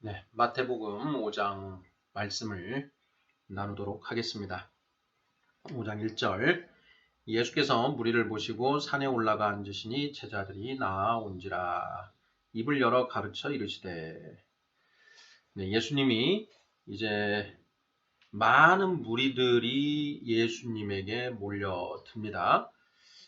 네, 마태복음 5장 말씀을 나누도록 하겠습니다. 5장 1절 예수께서 무리를 보시고 산에 올라가 앉으시니 제자들이 나아온지라 입을 열어 가르쳐 이르시되. 네, 예수님이 이제 많은 무리들이 예수님에게 몰려듭니다.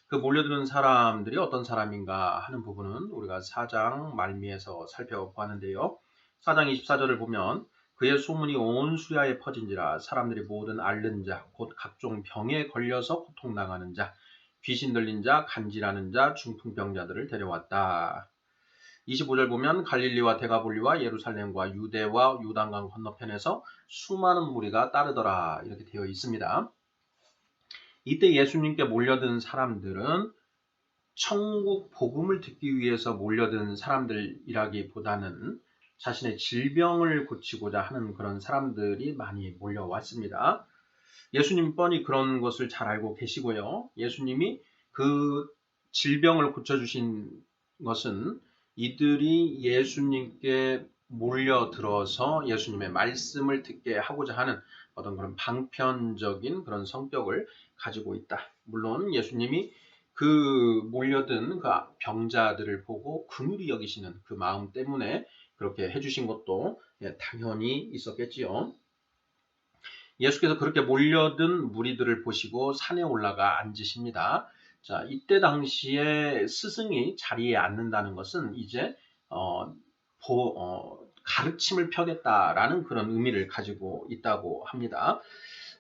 그 몰려드는 사람들이 어떤 사람인가 하는 부분은 우리가 4장 말미에서 살펴보았는데요. 4장 24절을 보면 그의 소문이 온 수야에 퍼진지라 사람들이 모든 앓는 자, 곧 각종 병에 걸려서 고통당하는 자, 귀신 들린 자, 간질하는 자, 중풍병자들을 데려왔다. 25절 보면 갈릴리와 데가볼리와 예루살렘과 유대와 요단강 건너편에서 수많은 무리가 따르더라 이렇게 되어 있습니다. 이때 예수님께 몰려든 사람들은 천국 복음을 듣기 위해서 몰려든 사람들이라기보다는 자신의 질병을 고치고자 하는 그런 사람들이 많이 몰려왔습니다. 예수님 뻔히 그런 것을 잘 알고 계시고요. 예수님이 그 질병을 고쳐주신 것은 이들이 예수님께 몰려들어서 예수님의 말씀을 듣게 하고자 하는 어떤 그런 방편적인 그런 성격을 가지고 있다. 물론 예수님이 그 몰려든 그 병자들을 보고 긍휼히 여기시는 그 마음 때문에 그렇게 해주신 것도 당연히 있었겠지요. 예수께서 그렇게 몰려든 무리들을 보시고 산에 올라가 앉으십니다. 자, 이때 당시에 스승이 자리에 앉는다는 것은 이제 가르침을 펴겠다라는 그런 의미를 가지고 있다고 합니다.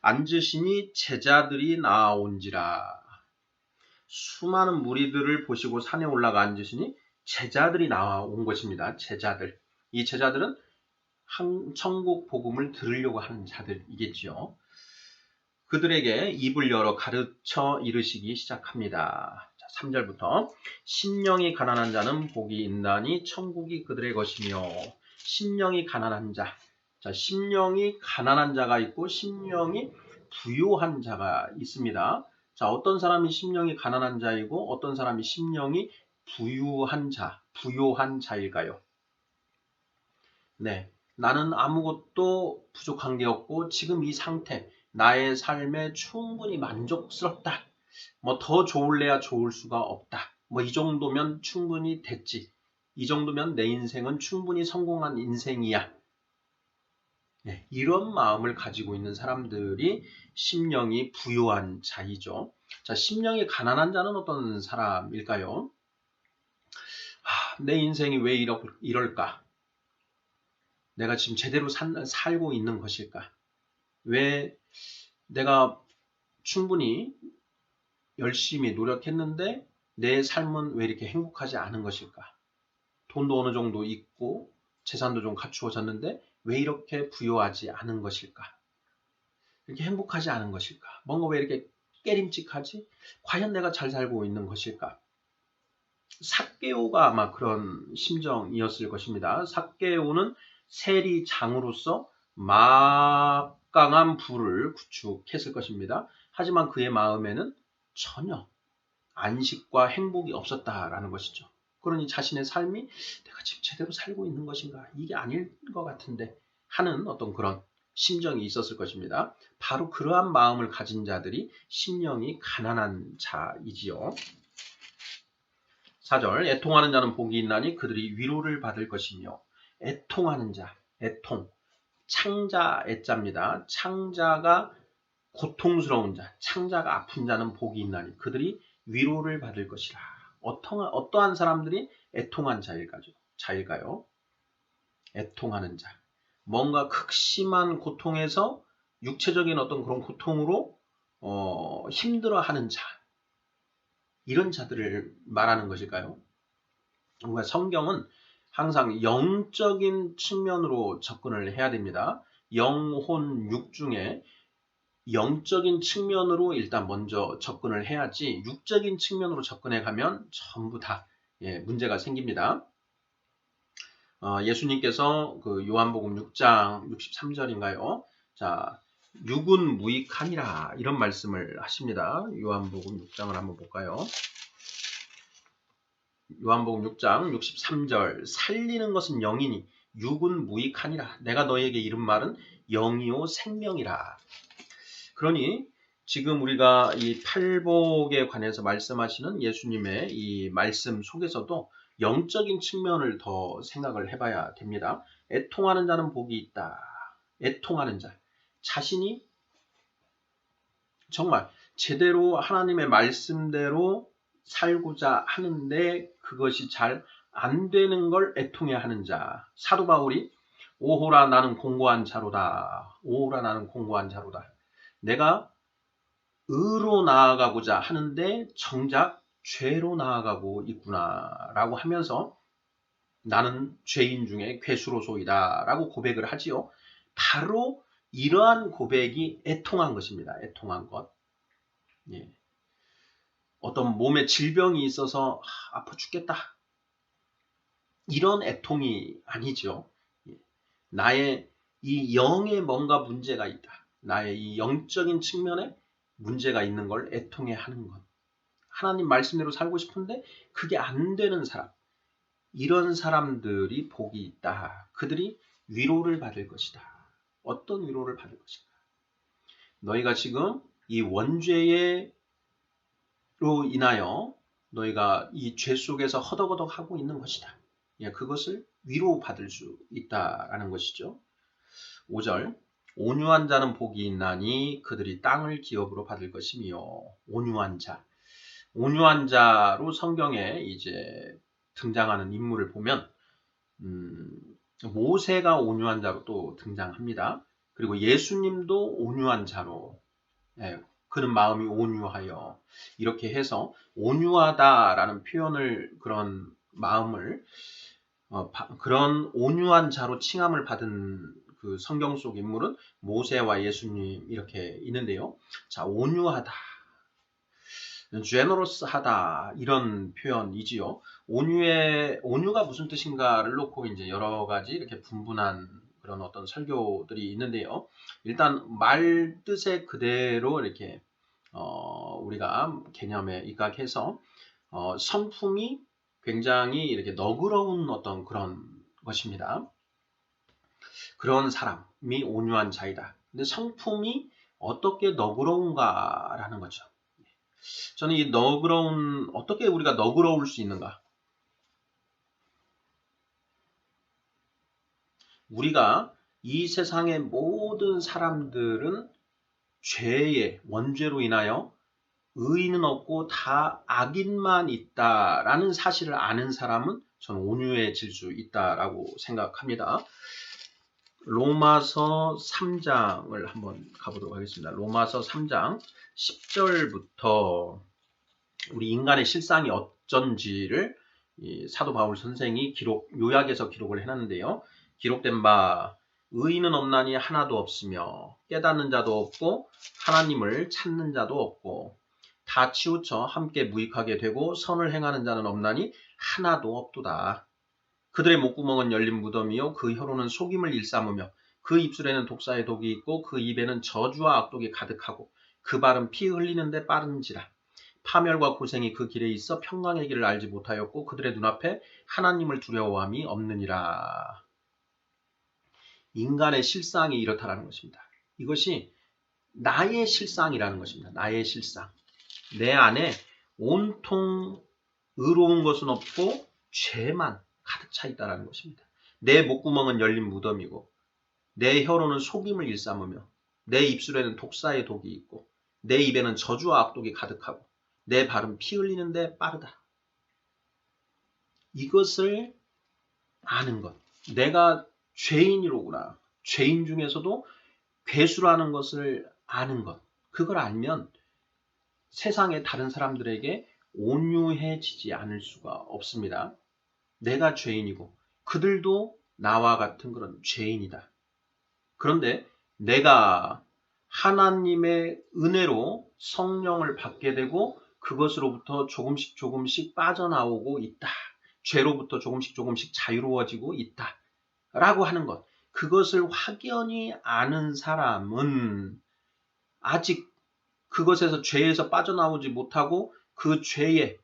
앉으시니 제자들이 나아온지라. 수많은 무리들을 보시고 산에 올라가 앉으시니 제자들이 나온 것입니다. 제자들. 이 제자들은 천국 복음을 들으려고 하는 자들이겠지요. 그들에게 입을 열어 가르쳐 이르시기 시작합니다. 3절부터 심령이 가난한 자는 복이 있나니 천국이 그들의 것이며. 심령이 가난한 자. 자, 심령이 가난한 자가 있고 심령이 부요한 자가 있습니다. 자, 어떤 사람이 심령이 가난한 자이고 어떤 사람이 심령이 부요한 자일까요? 네, 나는 아무것도 부족한 게 없고 지금 이 상태, 나의 삶에 충분히 만족스럽다. 뭐 더 좋을래야 좋을 수가 없다. 뭐 이 정도면 충분히 됐지. 이 정도면 내 인생은 충분히 성공한 인생이야. 네, 이런 마음을 가지고 있는 사람들이 심령이 부요한 자이죠. 자, 심령이 가난한 자는 어떤 사람일까요? 내 인생이 왜 이럴까? 내가 지금 제대로 살고 있는 것일까? 왜 내가 충분히 열심히 노력했는데 내 삶은 왜 이렇게 행복하지 않은 것일까? 돈도 어느 정도 있고 재산도 좀 갖추어졌는데 왜 이렇게 부유하지 않은 것일까? 이렇게 행복하지 않은 것일까? 뭔가 왜 이렇게 깨림칙하지? 과연 내가 잘 살고 있는 것일까? 삭개오가 아마 그런 심정이었을 것입니다. 삭개오는 세리장으로서 막강한 부를 구축했을 것입니다. 하지만 그의 마음에는 전혀 안식과 행복이 없었다라는 것이죠. 그러니 자신의 삶이 내가 지금 제대로 살고 있는 것인가? 이게 아닐 것 같은데 하는 어떤 그런 심정이 있었을 것입니다. 바로 그러한 마음을 가진 자들이 심령이 가난한 자이지요. 4절 애통하는 자는 복이 있나니 그들이 위로를 받을 것이며. 애통하는 자, 애통, 창자 애자입니다. 창자가 고통스러운 자, 창자가 아픈 자는 복이 있나니 그들이 위로를 받을 것이라. 어떠한 사람들이 애통한 자일까요? 애통하는 자. 뭔가 극심한 고통에서 육체적인 어떤 그런 고통으로 힘들어하는 자. 이런 자들을 말하는 것일까요? 뭔가 성경은 항상 영적인 측면으로 접근을 해야 됩니다. 영혼 육 중에 영적인 측면으로 일단 먼저 접근을 해야지 육적인 측면으로 접근해 가면 전부 다 문제가 생깁니다. 예수님께서 그 요한복음 6장 63절인가요? 자, 육은 무익하니라 이런 말씀을 하십니다. 요한복음 6장을 한번 볼까요? 요한복음 6장 63절 살리는 것은 영이니 육은 무익하니라. 내가 너에게 이른 말은 영이요 생명이라. 그러니 지금 우리가 이 팔복에 관해서 말씀하시는 예수님의 이 말씀 속에서도 영적인 측면을 더 생각을 해봐야 됩니다. 애통하는 자는 복이 있다. 애통하는 자. 자신이 정말 제대로 하나님의 말씀대로 살고자 하는데 그것이 잘 안 되는 걸 애통해 하는 자. 사도 바울이 오호라 나는 공고한 자로다. 오호라 나는 공고한 자로다. 내가 의로 나아가고자 하는데 정작 죄로 나아가고 있구나 라고 하면서 나는 죄인 중에 괴수로소이다 라고 고백을 하지요. 바로 이러한 고백이 애통한 것입니다. 애통한 것. 예. 어떤 몸에 질병이 있어서 아파 죽겠다. 이런 애통이 아니죠. 예. 나의 이 영에 뭔가 문제가 있다. 나의 이 영적인 측면에 문제가 있는 걸 애통해 하는 것. 하나님 말씀대로 살고 싶은데 그게 안 되는 사람. 이런 사람들이 복이 있다. 그들이 위로를 받을 것이다. 어떤 위로를 받을 것인가? 너희가 지금 이 원죄로 인하여 너희가 이 죄 속에서 허덕허덕 하고 있는 것이다. 예, 그것을 위로받을 수 있다라는 것이죠. 5절 온유한 자는 복이 있나니 그들이 땅을 기업으로 받을 것이며 온유한 자. 온유한 자로 성경에 이제 등장하는 인물을 보면 모세가 온유한 자로 또 등장합니다. 그리고 예수님도 온유한 자로 그는 마음이 온유하여 이렇게 해서 온유하다라는 표현을 그런 마음을 그런 온유한 자로 칭함을 받은 그 성경 속 인물은 모세와 예수님 이렇게 있는데요. 자, 온유하다. generous하다 이런 표현이지요. 온유가 무슨 뜻인가를 놓고 이제 여러 가지 이렇게 분분한 그런 어떤 설교들이 있는데요. 일단 말 뜻의 그대로 이렇게 우리가 개념에 입각해서 성품이 굉장히 이렇게 너그러운 어떤 그런 것입니다. 그런 사람이 온유한 자이다. 근데 성품이 어떻게 너그러운가라는 거죠. 저는 이 어떻게 우리가 너그러울 수 있는가? 우리가 이 세상의 모든 사람들은 죄의 원죄로 인하여 의인은 없고 다 악인만 있다라는 사실을 아는 사람은 저는 온유해질 수 있다라고 생각합니다. 로마서 3장을 한번 가보도록 하겠습니다. 로마서 3장 10절부터 우리 인간의 실상이 어쩐지를 이 사도 바울 선생이 요약해서 기록을 해놨는데요. 기록된 바 의인은 없나니 하나도 없으며 깨닫는 자도 없고 하나님을 찾는 자도 없고 다 치우쳐 함께 무익하게 되고 선을 행하는 자는 없나니 하나도 없도다. 그들의 목구멍은 열린 무덤이요 그 혀로는 속임을 일삼으며 그 입술에는 독사의 독이 있고 그 입에는 저주와 악독이 가득하고 그 발은 피 흘리는데 빠른지라. 파멸과 고생이 그 길에 있어 평강의 길을 알지 못하였고 그들의 눈앞에 하나님을 두려워함이 없느니라. 인간의 실상이 이렇다라는 것입니다. 이것이 나의 실상이라는 것입니다. 나의 실상. 내 안에 온통 의로운 것은 없고 죄만 가득 차 있다는 것입니다. 내 목구멍은 열린 무덤이고 내 혀로는 속임을 일삼으며 내 입술에는 독사의 독이 있고 내 입에는 저주와 악독이 가득하고 내 발은 피 흘리는데 빠르다. 이것을 아는 것. 내가 죄인이로구나. 죄인 중에서도 괴수라는 것을 아는 것. 그걸 알면 세상의 다른 사람들에게 온유해지지 않을 수가 없습니다. 내가 죄인이고 그들도 나와 같은 그런 죄인이다. 그런데 내가 하나님의 은혜로 성령을 받게 되고 그것으로부터 조금씩 빠져나오고 있다. 죄로부터 조금씩 자유로워지고 있다. 라고 하는 것. 그것을 확연히 아는 사람은 아직 그것에서 죄에서 빠져나오지 못하고 그 죄에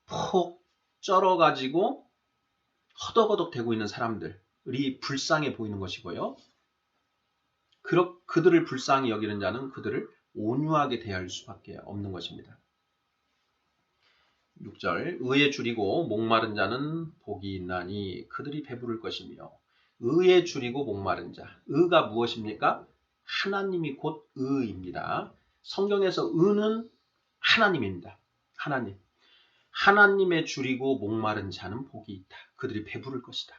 푹 쩔어가지고 허덕허덕 되고 있는 사람들. 불쌍해 보이는 것이고요. 그들을 불쌍히 여기는 자는 그들을 온유하게 대할 수밖에 없는 것입니다. 6절 의에 줄이고 목마른 자는 복이 있나니 그들이 배부를 것이며 의에 줄이고 목마른 자. 의가 무엇입니까? 하나님이 곧 의입니다. 성경에서 의는 하나님입니다. 하나님. 하나님에 줄이고 목마른 자는 복이 있다. 그들이 배부를 것이다.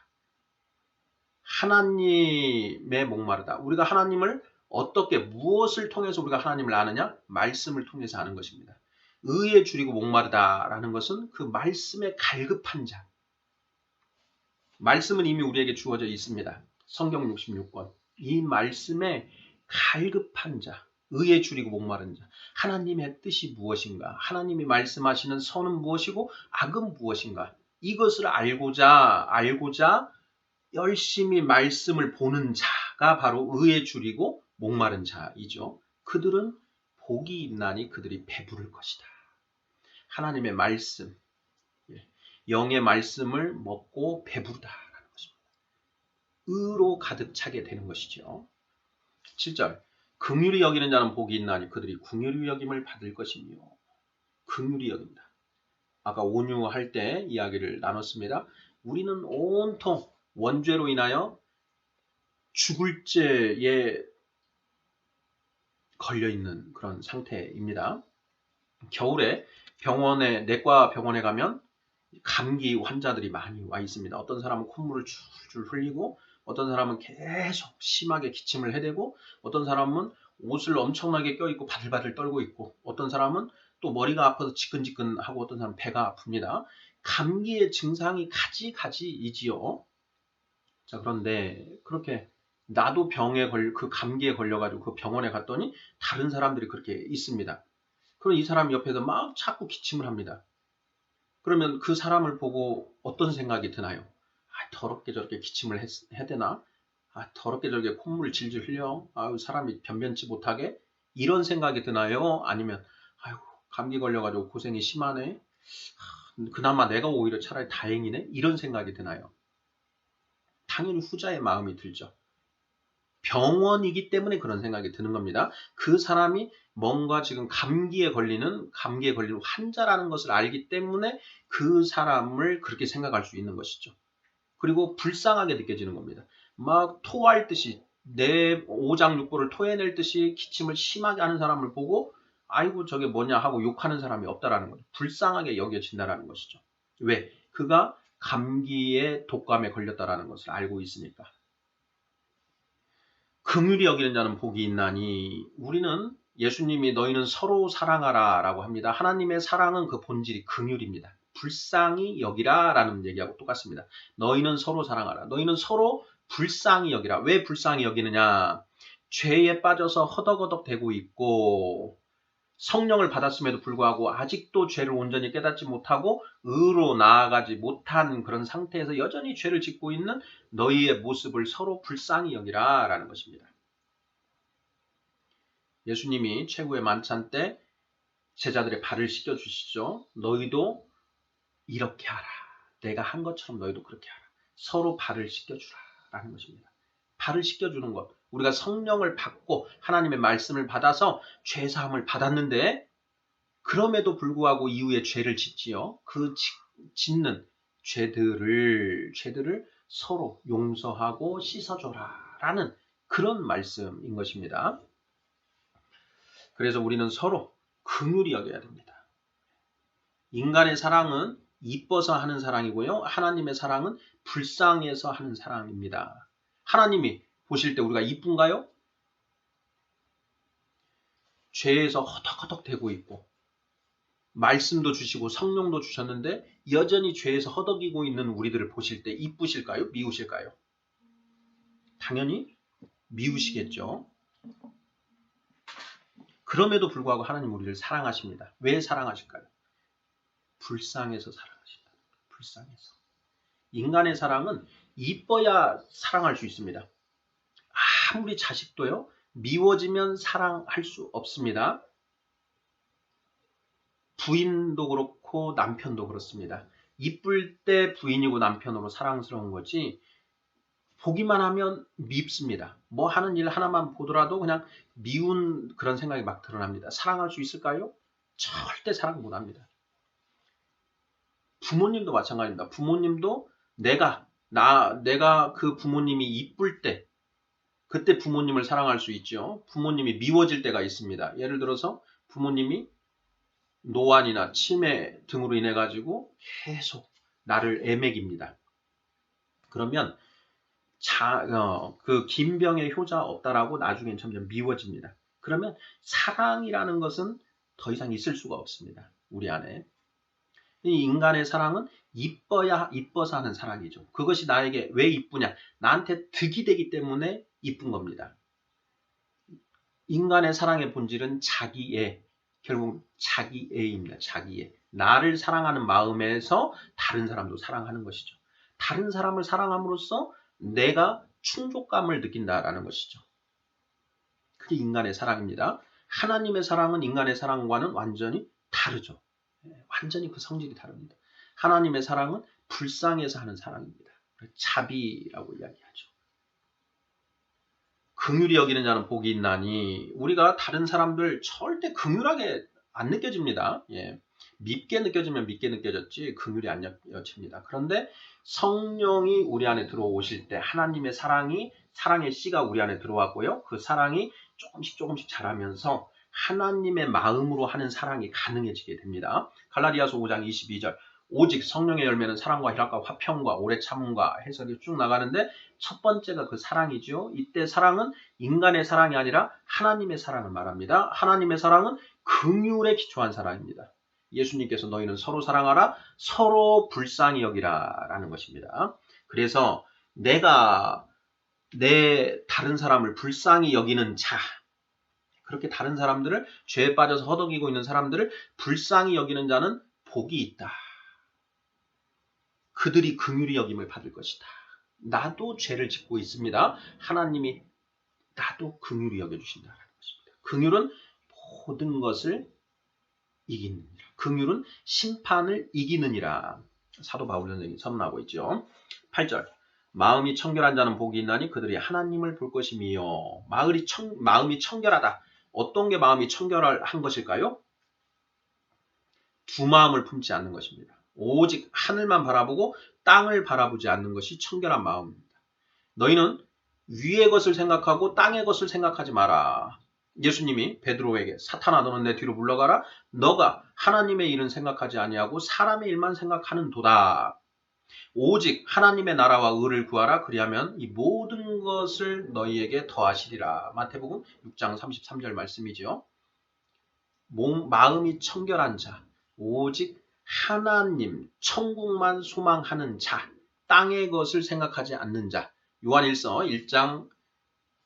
하나님의 목마르다. 우리가 하나님을 어떻게 무엇을 통해서 우리가 하나님을 아느냐? 말씀을 통해서 아는 것입니다. 의에 줄이고 목마르다라는 것은 그 말씀에 갈급한 자. 말씀은 이미 우리에게 주어져 있습니다. 성경 66권. 이 말씀에 갈급한 자. 의에 줄이고 목마른 자. 하나님의 뜻이 무엇인가? 하나님이 말씀하시는 선은 무엇이고 악은 무엇인가? 이것을 알고자 열심히 말씀을 보는 자가 바로 의에 줄이고 목마른 자이죠. 그들은 복이 있나니 그들이 배부를 것이다. 하나님의 말씀, 영의 말씀을 먹고 배부르다라는 것입니다. 의로 가득 차게 되는 것이죠. 7절 긍휼히 여기는 자는 복이 있나니 그들이 긍휼히 여김을 받을 것이며 긍휼히 여긴다. 아까 온유할 때 이야기를 나눴습니다. 우리는 온통 원죄로 인하여 죽을 죄에 걸려있는 그런 상태입니다. 겨울에 내과 병원에 가면 감기 환자들이 많이 와 있습니다. 어떤 사람은 콧물을 줄줄 흘리고 어떤 사람은 계속 심하게 기침을 해대고 어떤 사람은 옷을 엄청나게 껴입고 바들바들 떨고 있고 어떤 사람은 또 머리가 아파서 지끈지끈하고 어떤 사람은 배가 아픕니다. 감기의 증상이 가지가지이지요. 자, 그런데 그렇게 나도 그 감기에 걸려가지고 그 병원에 갔더니 다른 사람들이 그렇게 있습니다. 그럼 이 사람 옆에서 막 자꾸 기침을 합니다. 그러면 그 사람을 보고 어떤 생각이 드나요? 아, 더럽게 저렇게 기침을 해야 되나? 아, 더럽게 저렇게 콧물 질질 흘려? 아유, 사람이 변변치 못하게? 이런 생각이 드나요? 아니면 아유, 감기 걸려가지고 고생이 심하네? 그나마 내가 오히려 차라리 다행이네? 이런 생각이 드나요? 당연히 후자의 마음이 들죠. 병원이기 때문에 그런 생각이 드는 겁니다. 그 사람이 뭔가 지금 감기에 걸리는 환자라는 것을 알기 때문에 그 사람을 그렇게 생각할 수 있는 것이죠. 그리고 불쌍하게 느껴지는 겁니다. 막 토할 듯이 내 오장육부를 토해낼 듯이 기침을 심하게 하는 사람을 보고 아이고 저게 뭐냐 하고 욕하는 사람이 없다라는 거죠. 불쌍하게 여겨진다라는 것이죠. 왜? 그가 감기의 독감에 걸렸다라는 것을 알고 있으니까. 긍휼히 여기는 자는 복이 있나니 우리는 예수님이 너희는 서로 사랑하라 라고 합니다. 하나님의 사랑은 그 본질이 긍휼입니다. 불쌍히 여기라 라는 얘기하고 똑같습니다. 너희는 서로 사랑하라. 너희는 서로 불쌍히 여기라. 왜 불쌍히 여기느냐? 죄에 빠져서 허덕허덕 대고 있고 성령을 받았음에도 불구하고 아직도 죄를 온전히 깨닫지 못하고 의로 나아가지 못한 그런 상태에서 여전히 죄를 짓고 있는 너희의 모습을 서로 불쌍히 여기라 라는 것입니다. 예수님이 최후의 만찬 때 제자들의 발을 씻겨주시죠. 너희도 이렇게 하라. 내가 한 것처럼 너희도 그렇게 하라. 서로 발을 씻겨주라 라는 것입니다. 발을 씻겨주는 것. 우리가 성령을 받고 하나님의 말씀을 받아서 죄사함을 받았는데 그럼에도 불구하고 이후에 죄를 짓지요. 그 짓는 죄들을 서로 용서하고 씻어줘라 라는 그런 말씀인 것입니다. 그래서 우리는 서로 긍휼히 여겨야 됩니다. 인간의 사랑은 이뻐서 하는 사랑이고요. 하나님의 사랑은 불쌍해서 하는 사랑입니다. 하나님이 보실 때 우리가 이쁜가요? 죄에서 허덕허덕 대고 있고 말씀도 주시고 성령도 주셨는데 여전히 죄에서 허덕이고 있는 우리들을 보실 때 이쁘실까요? 미우실까요? 당연히 미우시겠죠. 그럼에도 불구하고 하나님 우리를 사랑하십니다. 왜 사랑하실까요? 불쌍해서 사랑하신다. 불쌍해서. 인간의 사랑은 이뻐야 사랑할 수 있습니다. 아무리 자식도요. 미워지면 사랑할 수 없습니다. 부인도 그렇고 남편도 그렇습니다. 이쁠 때 부인이고 남편으로 사랑스러운 거지 보기만 하면 밉습니다. 뭐 하는 일 하나만 보더라도 그냥 미운 그런 생각이 막 드러납니다. 사랑할 수 있을까요? 절대 사랑 못합니다. 부모님도 마찬가지입니다. 부모님도 내가 그 부모님이 이쁠 때 그때 부모님을 사랑할 수 있죠. 부모님이 미워질 때가 있습니다. 예를 들어서 부모님이 노안이나 치매 등으로 인해 가지고 계속 나를 애먹입니다. 그러면 그 김병의 효자 없다라고 나중엔 점점 미워집니다. 그러면 사랑이라는 것은 더 이상 있을 수가 없습니다. 우리 안에. 이 인간의 사랑은 이뻐서 하는 사랑이죠. 그것이 나에게 왜 이쁘냐? 나한테 득이 되기 때문에 이쁜 겁니다. 인간의 사랑의 본질은 자기애, 결국 자기애입니다. 자기애. 나를 사랑하는 마음에서 다른 사람도 사랑하는 것이죠. 다른 사람을 사랑함으로써 내가 충족감을 느낀다라는 것이죠. 그게 인간의 사랑입니다. 하나님의 사랑은 인간의 사랑과는 완전히 다르죠. 완전히 그 성질이 다릅니다. 하나님의 사랑은 불쌍해서 하는 사랑입니다. 자비라고 이야기하죠. 긍휼히 여기는 자는 복이 있나니 우리가 다른 사람들 절대 긍휼하게 안 느껴집니다. 예. 밉게 느껴지면 밉게 느껴졌지 긍휼이 안 느껴집니다. 그런데 성령이 우리 안에 들어오실 때 하나님의 사랑의 씨가 우리 안에 들어왔고요. 그 사랑이 조금씩 자라면서 하나님의 마음으로 하는 사랑이 가능해지게 됩니다. 갈라디아서 5장 22절 오직 성령의 열매는 사랑과 희락과 화평과 오래 참음과 해석이 쭉 나가는데 첫 번째가 그 사랑이죠. 이때 사랑은 인간의 사랑이 아니라 하나님의 사랑을 말합니다. 하나님의 사랑은 긍휼에 기초한 사랑입니다. 예수님께서 너희는 서로 사랑하라, 서로 불쌍히 여기라 라는 것입니다. 그래서 내가 다른 사람을 불쌍히 여기는 자, 그렇게 다른 사람들을 죄에 빠져서 허덕이고 있는 사람들을 불쌍히 여기는 자는 복이 있다. 그들이 긍휼히 여김을 받을 것이다. 나도 죄를 짓고 있습니다. 하나님이 나도 긍휼히 여겨주신다는 것입니다. 긍휼은 모든 것을 이기느니라. 긍휼은 심판을 이기느니라. 사도 바울 선생이 선언하고 있죠. 8절 마음이 청결한 자는 복이 있나니 그들이 하나님을 볼 것이며 마음이 청결하다. 어떤 게 마음이 청결한 것일까요? 두 마음을 품지 않는 것입니다. 오직 하늘만 바라보고 땅을 바라보지 않는 것이 청결한 마음입니다. 너희는 위의 것을 생각하고 땅의 것을 생각하지 마라. 예수님이 베드로에게 사탄아 너는 내 뒤로 물러가라. 너가 하나님의 일은 생각하지 아니하고 사람의 일만 생각하는 도다. 오직 하나님의 나라와 의를 구하라. 그리하면 이 모든 것을 너희에게 더하시리라. 마태복음 6장 33절 말씀이죠. 마음이 청결한 자, 오직 하나님, 천국만 소망하는 자, 땅의 것을 생각하지 않는 자. 요한일서 1장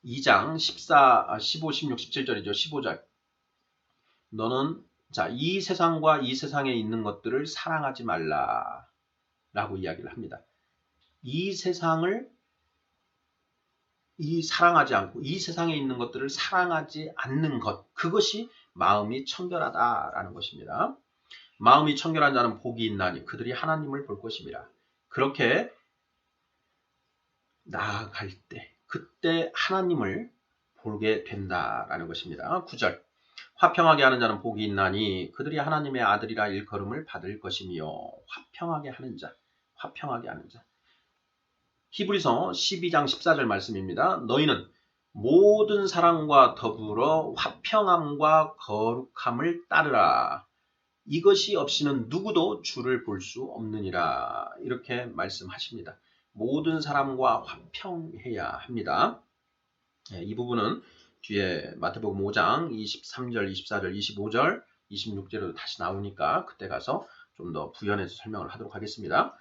2장 15, 16, 17절이죠. 15절. 너는 이 세상과 이 세상에 있는 것들을 사랑하지 말라 라고 이야기를 합니다. 이 세상을 사랑하지 않고 이 세상에 있는 것들을 사랑하지 않는 것, 그것이 마음이 청결하다라는 것입니다. 마음이 청결한 자는 복이 있나니 그들이 하나님을 볼 것입니다. 그렇게 나아갈 때 그때 하나님을 보게 된다라는 것입니다. 9절 화평하게 하는 자는 복이 있나니 그들이 하나님의 아들이라 일컬음을 받을 것이며 화평하게 하는 자. 히브리서 12장 14절 말씀입니다. 너희는 모든 사랑과 더불어 화평함과 거룩함을 따르라. 이것이 없이는 누구도 주를 볼 수 없느니라. 이렇게 말씀하십니다. 모든 사람과 화평해야 합니다. 이 부분은 뒤에 마태복음 5장 23절, 24절, 25절, 26절로 다시 나오니까 그때 가서 좀 더 부연해서 설명을 하도록 하겠습니다.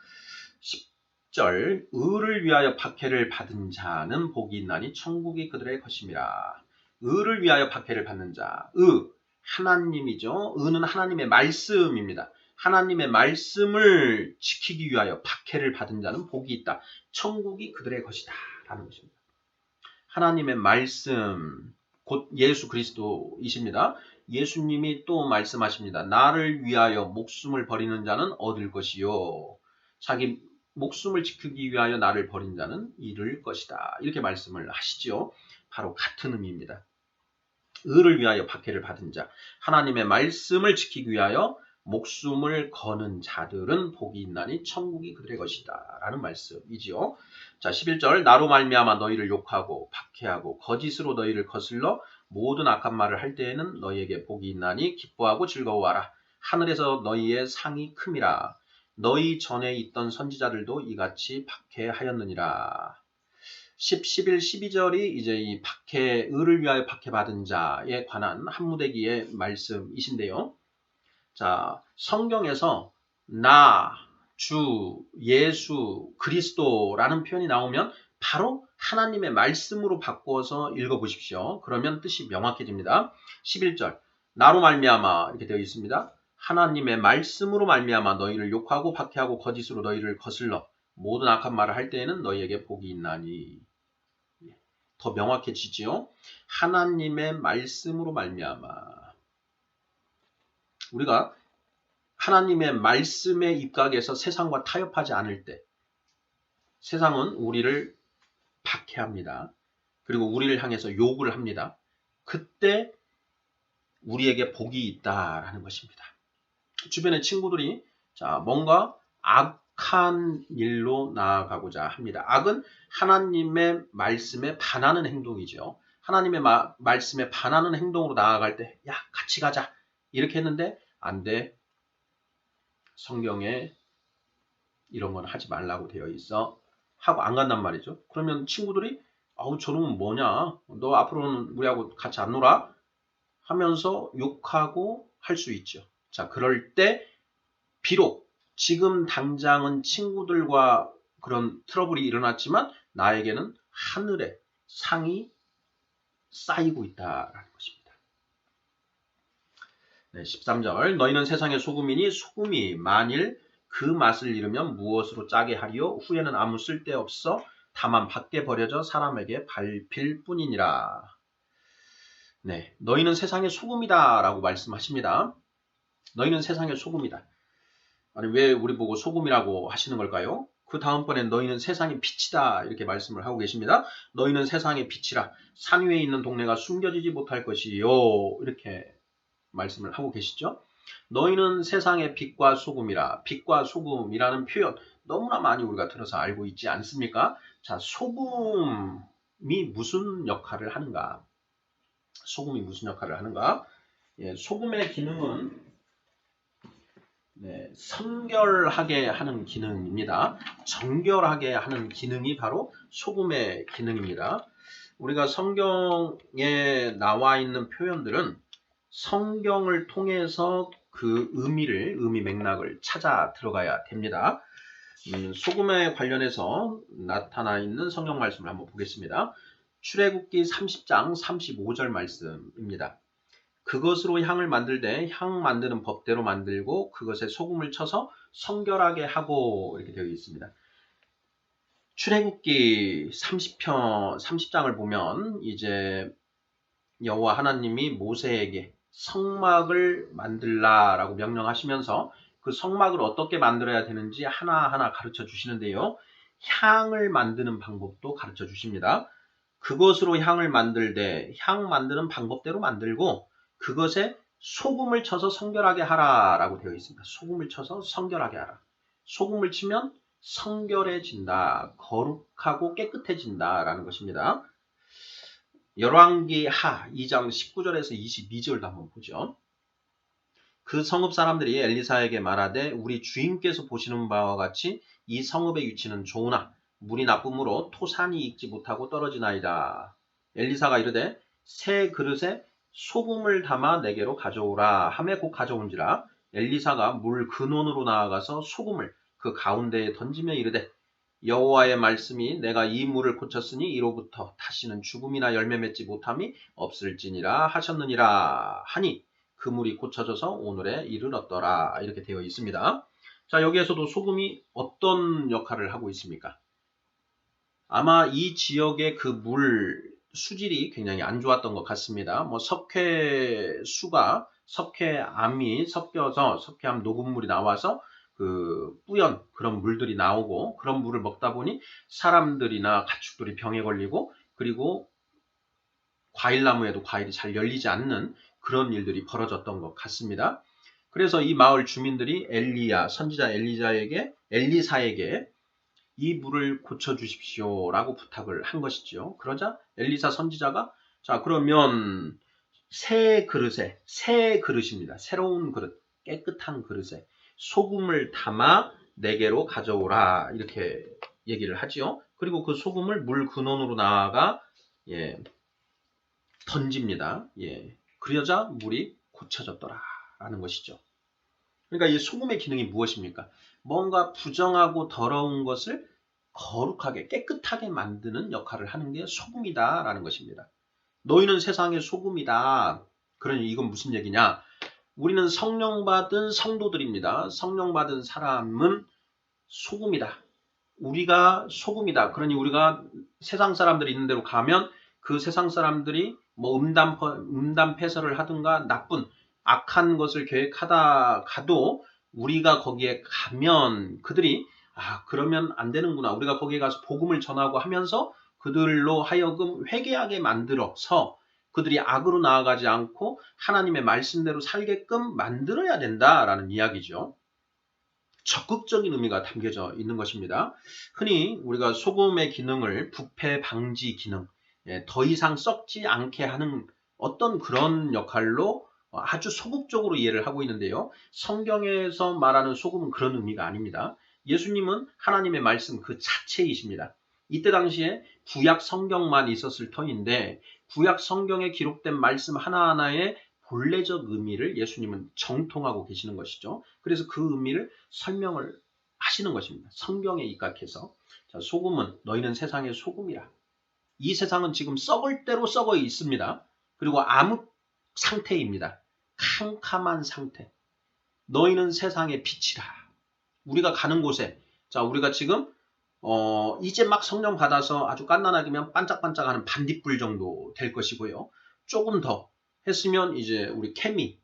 10절 의를 위하여 박해를 받은 자는 복이 있나니 천국이 그들의 것임이라. 의를 위하여 박해를 받는 자, 하나님이죠. 의는 하나님의 말씀입니다. 하나님의 말씀을 지키기 위하여 박해를 받은 자는 복이 있다. 천국이 그들의 것이다 라는 것입니다. 하나님의 말씀, 곧 예수 그리스도이십니다. 예수님이 또 말씀하십니다. 나를 위하여 목숨을 버리는 자는 얻을 것이요. 자기 목숨을 지키기 위하여 나를 버린 자는 잃을 것이다. 이렇게 말씀을 하시죠. 바로 같은 의미입니다. 의를 위하여 박해를 받은 자, 하나님의 말씀을 지키기 위하여 목숨을 거는 자들은 복이 있나니 천국이 그들의 것이다 라는 말씀이지요. 자, 11절 나로 말미암아 너희를 욕하고 박해하고 거짓으로 너희를 거슬러 모든 악한 말을 할 때에는 너희에게 복이 있나니 기뻐하고 즐거워하라. 하늘에서 너희의 상이 큼이라. 너희 전에 있던 선지자들도 이같이 박해하였느니라. 10, 11, 12절이 이제 이 박해, 의를 위하여 박해받은 자에 관한 한무대기의 말씀이신데요. 자, 성경에서 나, 주, 예수, 그리스도라는 표현이 나오면 바로 하나님의 말씀으로 바꾸어서 읽어보십시오. 그러면 뜻이 명확해집니다. 11절 나로 말미암아 이렇게 되어 있습니다. 하나님의 말씀으로 말미암아 너희를 욕하고 박해하고 거짓으로 너희를 거슬러 모든 악한 말을 할 때에는 너희에게 복이 있나니. 더 명확해지지요. 하나님의 말씀으로 말미암아. 우리가 하나님의 말씀의 입각에서 세상과 타협하지 않을 때 세상은 우리를 박해합니다. 그리고 우리를 향해서 욕을 합니다. 그때 우리에게 복이 있다라는 것입니다. 주변의 친구들이 자, 뭔가 악한 일로 나아가고자 합니다. 악은 하나님의 말씀에 반하는 행동이죠. 하나님의 말씀에 반하는 행동으로 나아갈 때 야, 같이 가자. 이렇게 했는데 안 돼. 성경에 이런 건 하지 말라고 되어 있어. 하고 안 간단 말이죠. 그러면 친구들이 아우 저놈은 뭐냐. 너 앞으로는 우리하고 같이 안 놀아. 하면서 욕하고 할 수 있죠. 자, 그럴 때 비록 지금 당장은 친구들과 그런 트러블이 일어났지만 나에게는 하늘에 상이 쌓이고 있다라는 것입니다. 네, 13절 너희는 세상의 소금이니 소금이 만일 그 맛을 잃으면 무엇으로 짜게 하리요 후에는 아무 쓸데없어 다만 밖에 버려져 사람에게 밟힐 뿐이니라. 네, 너희는 세상의 소금이다 라고 말씀하십니다. 너희는 세상의 소금이다. 아니 왜 우리 보고 소금이라고 하시는 걸까요? 그 다음번엔 너희는 세상의 빛이다 이렇게 말씀을 하고 계십니다. 너희는 세상의 빛이라 산 위에 있는 동네가 숨겨지지 못할 것이요 이렇게 말씀을 하고 계시죠. 너희는 세상의 빛과 소금이라. 빛과 소금이라는 표현 너무나 많이 우리가 들어서 알고 있지 않습니까? 자, 소금이 무슨 역할을 하는가? 소금이 무슨 역할을 하는가? 예, 소금의 기능은 성결하게 하는 기능입니다. 정결하게 하는 기능이 바로 소금의 기능입니다. 우리가 성경에 나와 있는 표현들은 성경을 통해서 그 의미 맥락을 찾아 들어가야 됩니다. 소금에 관련해서 나타나 있는 성경 말씀을 한번 보겠습니다. 출애굽기 30장 35절 말씀입니다. 그것으로 향을 만들되 향 만드는 법대로 만들고 그것에 소금을 쳐서 성결하게 하고 이렇게 되어 있습니다. 출애굽기 30장을 보면 이제 여호와 하나님이 모세에게 성막을 만들라라고 명령하시면서 그 성막을 어떻게 만들어야 되는지 하나하나 가르쳐 주시는데요. 향을 만드는 방법도 가르쳐 주십니다. 그것으로 향을 만들되 향 만드는 방법대로 만들고 그것에 소금을 쳐서 성결하게 하라라고 되어 있습니다. 소금을 쳐서 성결하게 하라. 소금을 치면 성결해진다. 거룩하고 깨끗해진다라는 것입니다. 열왕기 하 2장 19절에서 22절도 한번 보죠. 그 성읍 사람들이 엘리사에게 말하되 우리 주인께서 보시는 바와 같이 이 성읍의 위치는 좋으나 물이 나쁨으로 토산이 익지 못하고 떨어지나이다. 엘리사가 이르되 새 그릇에 소금을 담아 내게로 가져오라 하매 곧 가져온지라. 엘리사가 물 근원으로 나아가서 소금을 그 가운데에 던지며 이르되 여호와의 말씀이 내가 이 물을 고쳤으니 이로부터 다시는 죽음이나 열매 맺지 못함이 없을지니라 하셨느니라 하니 그 물이 고쳐져서 오늘에 이르렀더라. 이렇게 되어 있습니다. 자, 여기에서도 소금이 어떤 역할을 하고 있습니까? 아마 이 지역의 그 물 수질이 굉장히 안 좋았던 것 같습니다. 뭐 석회수가 석회암이 섞여서 석회암 녹음물이 나와서 그 뿌연 그런 물들이 나오고 그런 물을 먹다 보니 사람들이나 가축들이 병에 걸리고 그리고 과일나무에도 과일이 잘 열리지 않는 그런 일들이 벌어졌던 것 같습니다. 그래서 이 마을 주민들이 선지자 엘리사에게 이 물을 고쳐주십시오 라고 부탁을 한 것이죠. 그러자 엘리사 선지자가 자 그러면 새 그릇입니다. 새로운 그릇, 깨끗한 그릇에 소금을 담아 내게로 가져오라 이렇게 얘기를 하지요. 그리고 그 소금을 물 근원으로 나아가 던집니다. 그러자 물이 고쳐졌더라 라는 것이죠. 그러니까 이 소금의 기능이 무엇입니까? 뭔가 부정하고 더러운 것을 거룩하게 깨끗하게 만드는 역할을 하는 게 소금이다 라는 것입니다. 너희는 세상의 소금이다. 그러니 이건 무슨 얘기냐? 우리는 성령 받은 성도들입니다. 성령 받은 사람은 소금이다. 우리가 소금이다. 그러니 우리가 세상 사람들이 있는 데로 가면 그 세상 사람들이 뭐 음담 패설을 하든가 나쁜 악한 것을 계획하다 가도 우리가 거기에 가면 그들이 그러면 안 되는구나. 우리가 거기에 가서 복음을 전하고 하면서 그들로 하여금 회개하게 만들어서 그들이 악으로 나아가지 않고 하나님의 말씀대로 살게끔 만들어야 된다라는 이야기죠. 적극적인 의미가 담겨져 있는 것입니다. 흔히 우리가 소금의 기능을 부패 방지 기능, 더 이상 썩지 않게 하는 어떤 그런 역할로 아주 소극적으로 이해를 하고 있는데요. 성경에서 말하는 소금은 그런 의미가 아닙니다. 예수님은 하나님의 말씀 그 자체이십니다. 이때 당시에 구약 성경만 있었을 터인데 구약 성경에 기록된 말씀 하나하나에 본래적 의미를 예수님은 정통하고 계시는 것이죠. 그래서 그 의미를 설명을 하시는 것입니다. 성경에 입각해서 자, 소금은 너희는 세상의 소금이라. 이 세상은 지금 썩을 대로 썩어 있습니다. 그리고 암흑 상태입니다. 캄캄한 상태. 너희는 세상의 빛이라. 우리가 가는 곳에 자 우리가 지금 이제 막 성령 받아서 아주 깐난하게면 반짝반짝하는 반딧불 정도 될 것이고요. 조금 더 했으면 이제 우리 케미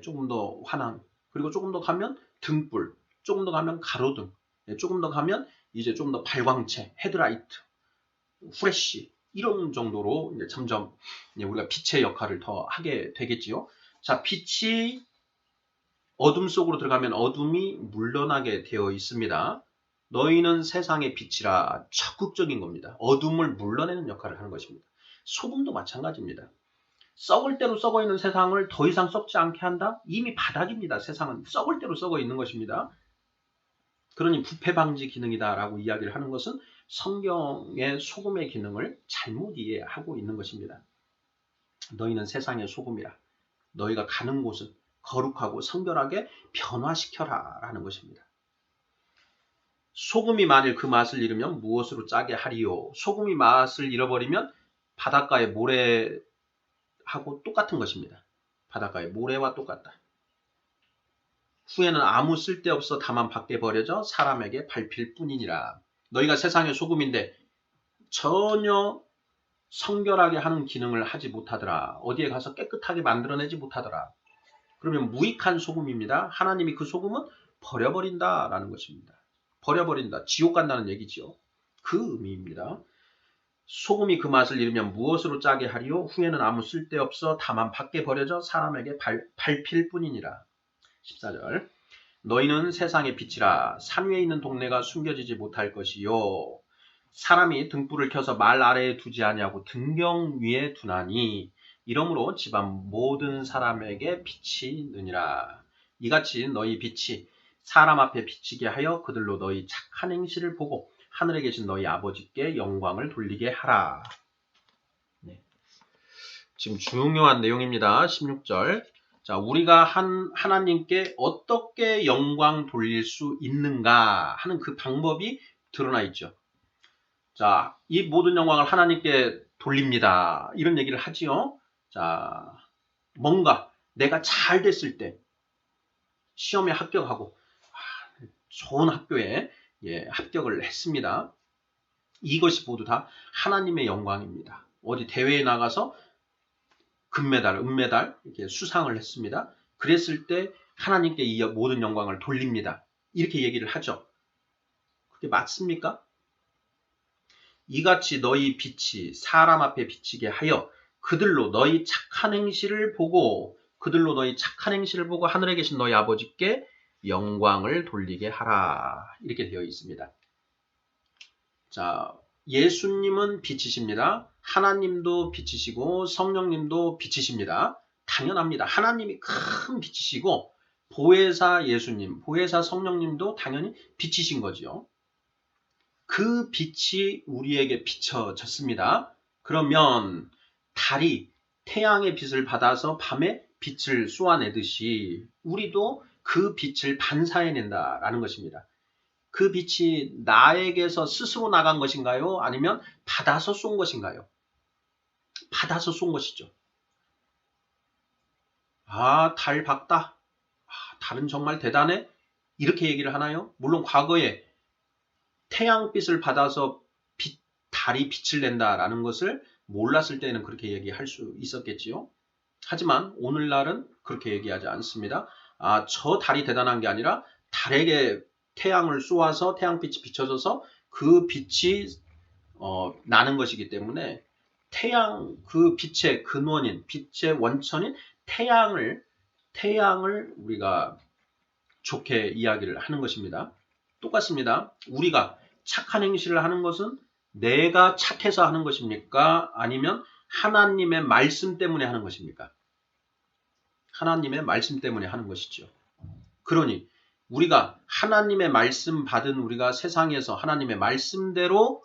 조금 더 환한 그리고 조금 더 가면 등불 조금 더 가면 가로등 조금 더 가면 이제 좀 더 발광체 헤드라이트 후레쉬 이런 정도로 이제 점점 우리가 빛의 역할을 더 하게 되겠지요. 자 빛이 어둠 속으로 들어가면 어둠이 물러나게 되어 있습니다. 너희는 세상의 빛이라 적극적인 겁니다. 어둠을 물러내는 역할을 하는 것입니다. 소금도 마찬가지입니다. 썩을 대로 썩어 있는 세상을 더 이상 썩지 않게 한다? 이미 바닥입니다. 세상은 썩을 대로 썩어 있는 것입니다. 그러니 부패 방지 기능이다 라고 이야기를 하는 것은 성경의 소금의 기능을 잘못 이해하고 있는 것입니다. 너희는 세상의 소금이라. 너희가 가는 곳은 거룩하고 성결하게 변화시켜라 라는 것입니다. 소금이 만일 그 맛을 잃으면 무엇으로 짜게 하리요? 소금이 맛을 잃어버리면 바닷가의 모래하고 똑같은 것입니다. 바닷가의 모래와 똑같다. 후에는 아무 쓸데없어 다만 밖에 버려져 사람에게 밟힐 뿐이니라. 너희가 세상의 소금인데 전혀 성결하게 하는 기능을 하지 못하더라. 어디에 가서 깨끗하게 만들어내지 못하더라. 그러면 무익한 소금입니다. 하나님이 그 소금은 버려버린다라는 것입니다. 버려버린다. 지옥 간다는 얘기지요. 그 의미입니다. 소금이 그 맛을 잃으면 무엇으로 짜게 하리요? 후에는 아무 쓸데없어 다만 밖에 버려져 사람에게 밟힐 뿐이니라. 14절 너희는 세상의 빛이라 산 위에 있는 동네가 숨겨지지 못할 것이요. 사람이 등불을 켜서 말 아래에 두지 아니하고 등경 위에 두나니 이러므로 집안 모든 사람에게 빛이 느니라. 이같이 너희 빛이 사람 앞에 비치게 하여 그들로 너희 착한 행실을 보고 하늘에 계신 너희 아버지께 영광을 돌리게 하라. 네. 지금 중요한 내용입니다. 16절. 자, 우리가 하나님께 어떻게 영광 돌릴 수 있는가 하는 그 방법이 드러나 있죠. 자, 이 모든 영광을 하나님께 돌립니다. 이런 얘기를 하지요. 자, 뭔가 내가 잘 됐을 때 시험에 합격하고 좋은 학교에 합격을 했습니다. 이것이 모두 다 하나님의 영광입니다. 어디 대회에 나가서 금메달, 은메달 이렇게 수상을 했습니다. 그랬을 때 하나님께 이 모든 영광을 돌립니다. 이렇게 얘기를 하죠. 그게 맞습니까? 이같이 너희 빛이 사람 앞에 비치게 하여 그들로 너희 착한 행실을 보고 하늘에 계신 너희 아버지께 영광을 돌리게 하라. 이렇게 되어 있습니다. 자, 예수님은 빛이십니다. 하나님도 빛이시고 성령님도 빛이십니다. 당연합니다. 하나님이 큰 빛이시고 보혜사 예수님, 보혜사 성령님도 당연히 빛이신 거죠. 그 빛이 우리에게 비춰졌습니다. 그러면 달이 태양의 빛을 받아서 밤에 빛을 쏘아내듯이 우리도 그 빛을 반사해낸다라는 것입니다. 그 빛이 나에게서 스스로 나간 것인가요? 아니면 받아서 쏜 것인가요? 받아서 쏜 것이죠. 아, 달 밝다. 아, 달은 정말 대단해. 이렇게 얘기를 하나요? 물론 과거에 태양빛을 받아서 달이 빛을 낸다라는 것을 몰랐을 때는 그렇게 얘기할 수 있었겠지요. 하지만 오늘날은 그렇게 얘기하지 않습니다. 아, 저 달이 대단한 게 아니라 달에게 태양을 쏘아서 태양빛이 비춰져서 그 빛이 나는 것이기 때문에 그 빛의 근원인, 빛의 원천인 태양을 우리가 좋게 이야기를 하는 것입니다. 똑같습니다. 우리가 착한 행실을 하는 것은 내가 착해서 하는 것입니까? 아니면 하나님의 말씀 때문에 하는 것입니까? 하나님의 말씀 때문에 하는 것이죠. 그러니 우리가 하나님의 말씀 받은 우리가 세상에서 하나님의 말씀대로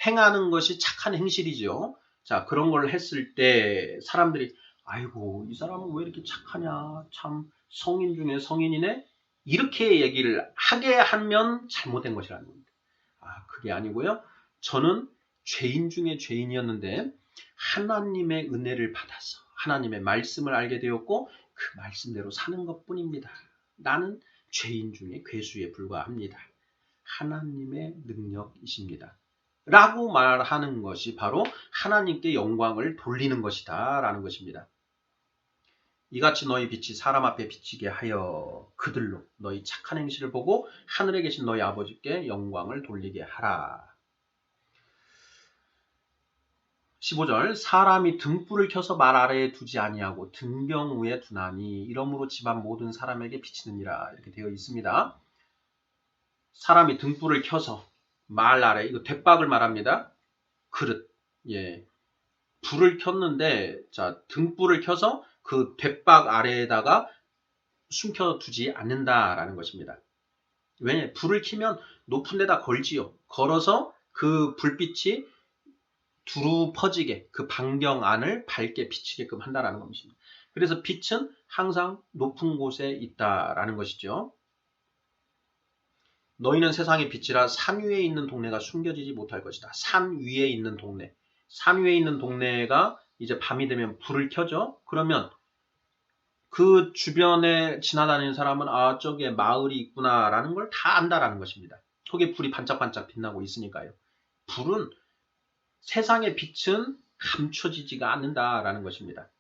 행하는 것이 착한 행실이죠. 자, 그런 걸 했을 때 사람들이 아이고, 이 사람은 왜 이렇게 착하냐? 참 성인 중에 성인이네? 이렇게 얘기를 하게 하면 잘못된 것이라는 겁니다. 아, 그게 아니고요. 저는 죄인 중에 죄인이었는데 하나님의 은혜를 받아서 하나님의 말씀을 알게 되었고 그 말씀대로 사는 것뿐입니다. 나는 죄인 중에 괴수에 불과합니다. 하나님의 능력이십니다. 라고 말하는 것이 바로 하나님께 영광을 돌리는 것이다 라는 것입니다. 이같이 너희 빛이 사람 앞에 비치게 하여 그들로 너희 착한 행실을 보고 하늘에 계신 너희 아버지께 영광을 돌리게 하라. 15절 사람이 등불을 켜서 말 아래에 두지 아니하고 등경 위에 두나니 이러므로 집안 모든 사람에게 비치느니라 이렇게 되어 있습니다. 사람이 등불을 켜서 말 아래 이거 대박을 말합니다. 그릇 예 불을 켰는데 자 등불을 켜서 그 대박 아래에다가 숨겨두지 않는다라는 것입니다. 왜냐 불을 켜면 높은 데다 걸지요. 걸어서 그 불빛이 두루 퍼지게 그 반경 안을 밝게 비치게끔 한다라는 것입니다. 그래서 빛은 항상 높은 곳에 있다라는 것이죠. 너희는 세상의 빛이라 산 위에 있는 동네가 숨겨지지 못할 것이다. 산 위에 있는 동네. 산 위에 있는 동네가 이제 밤이 되면 불을 켜죠. 그러면 그 주변에 지나다니는 사람은 아 저게 마을이 있구나라는 걸 다 안다라는 것입니다. 거기에 불이 반짝반짝 빛나고 있으니까요. 불은 세상의 빛은 감춰지지가 않는다라는 것입니다.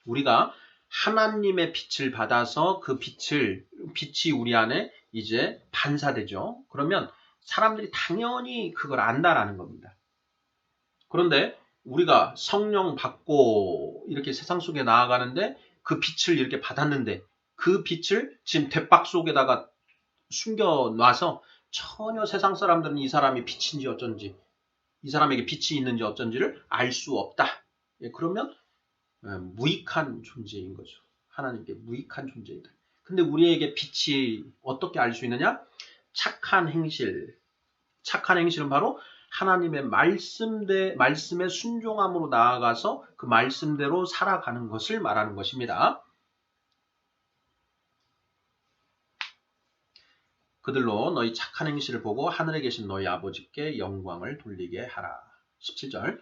우리가 하나님의 빛을 받아서 그 빛이 우리 안에 이제 반사되죠. 그러면 사람들이 당연히 그걸 안다라는 겁니다. 그런데 우리가 성령 받고 이렇게 세상 속에 나아가는데 그 빛을 이렇게 받았는데 그 빛을 지금 대박 속에다가 숨겨놔서 전혀 세상 사람들은 이 사람이 빛인지 어쩐지 이 사람에게 빛이 있는지 어쩐지를 알 수 없다. 예, 그러면 무익한 존재인 거죠. 하나님께 무익한 존재이다. 근데 우리에게 빛이 어떻게 알 수 있느냐? 착한 행실. 착한 행실은 바로 하나님의 말씀에 순종함으로 나아가서 그 말씀대로 살아가는 것을 말하는 것입니다. 그들로 너희 착한 행실을 보고 하늘에 계신 너희 아버지께 영광을 돌리게 하라. 17절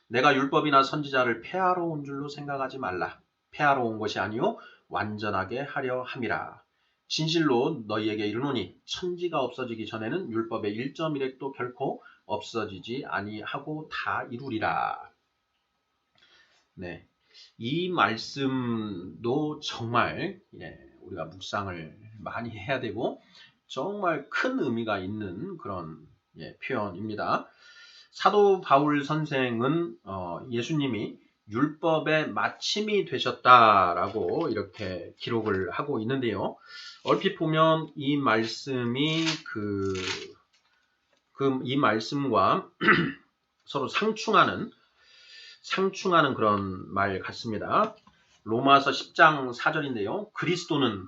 내가 율법이나 선지자를 폐하러 온 줄로 생각하지 말라. 폐하러 온 것이 아니요 완전하게 하려 함이라. 진실로 너희에게 이르노니 천지가 없어지기 전에는 율법의 1.1획도 결코 없어지지 아니하고 다 이루리라. 네, 이 말씀도 정말 우리가 묵상을 많이 해야 되고 정말 큰 의미가 있는 그런 표현입니다. 사도 바울 선생은 예수님이 율법의 마침이 되셨다라고 이렇게 기록을 하고 있는데요. 얼핏 보면 이 말씀이 이 말씀과 서로 상충하는 그런 말 같습니다. 로마서 10장 4절인데요. 그리스도는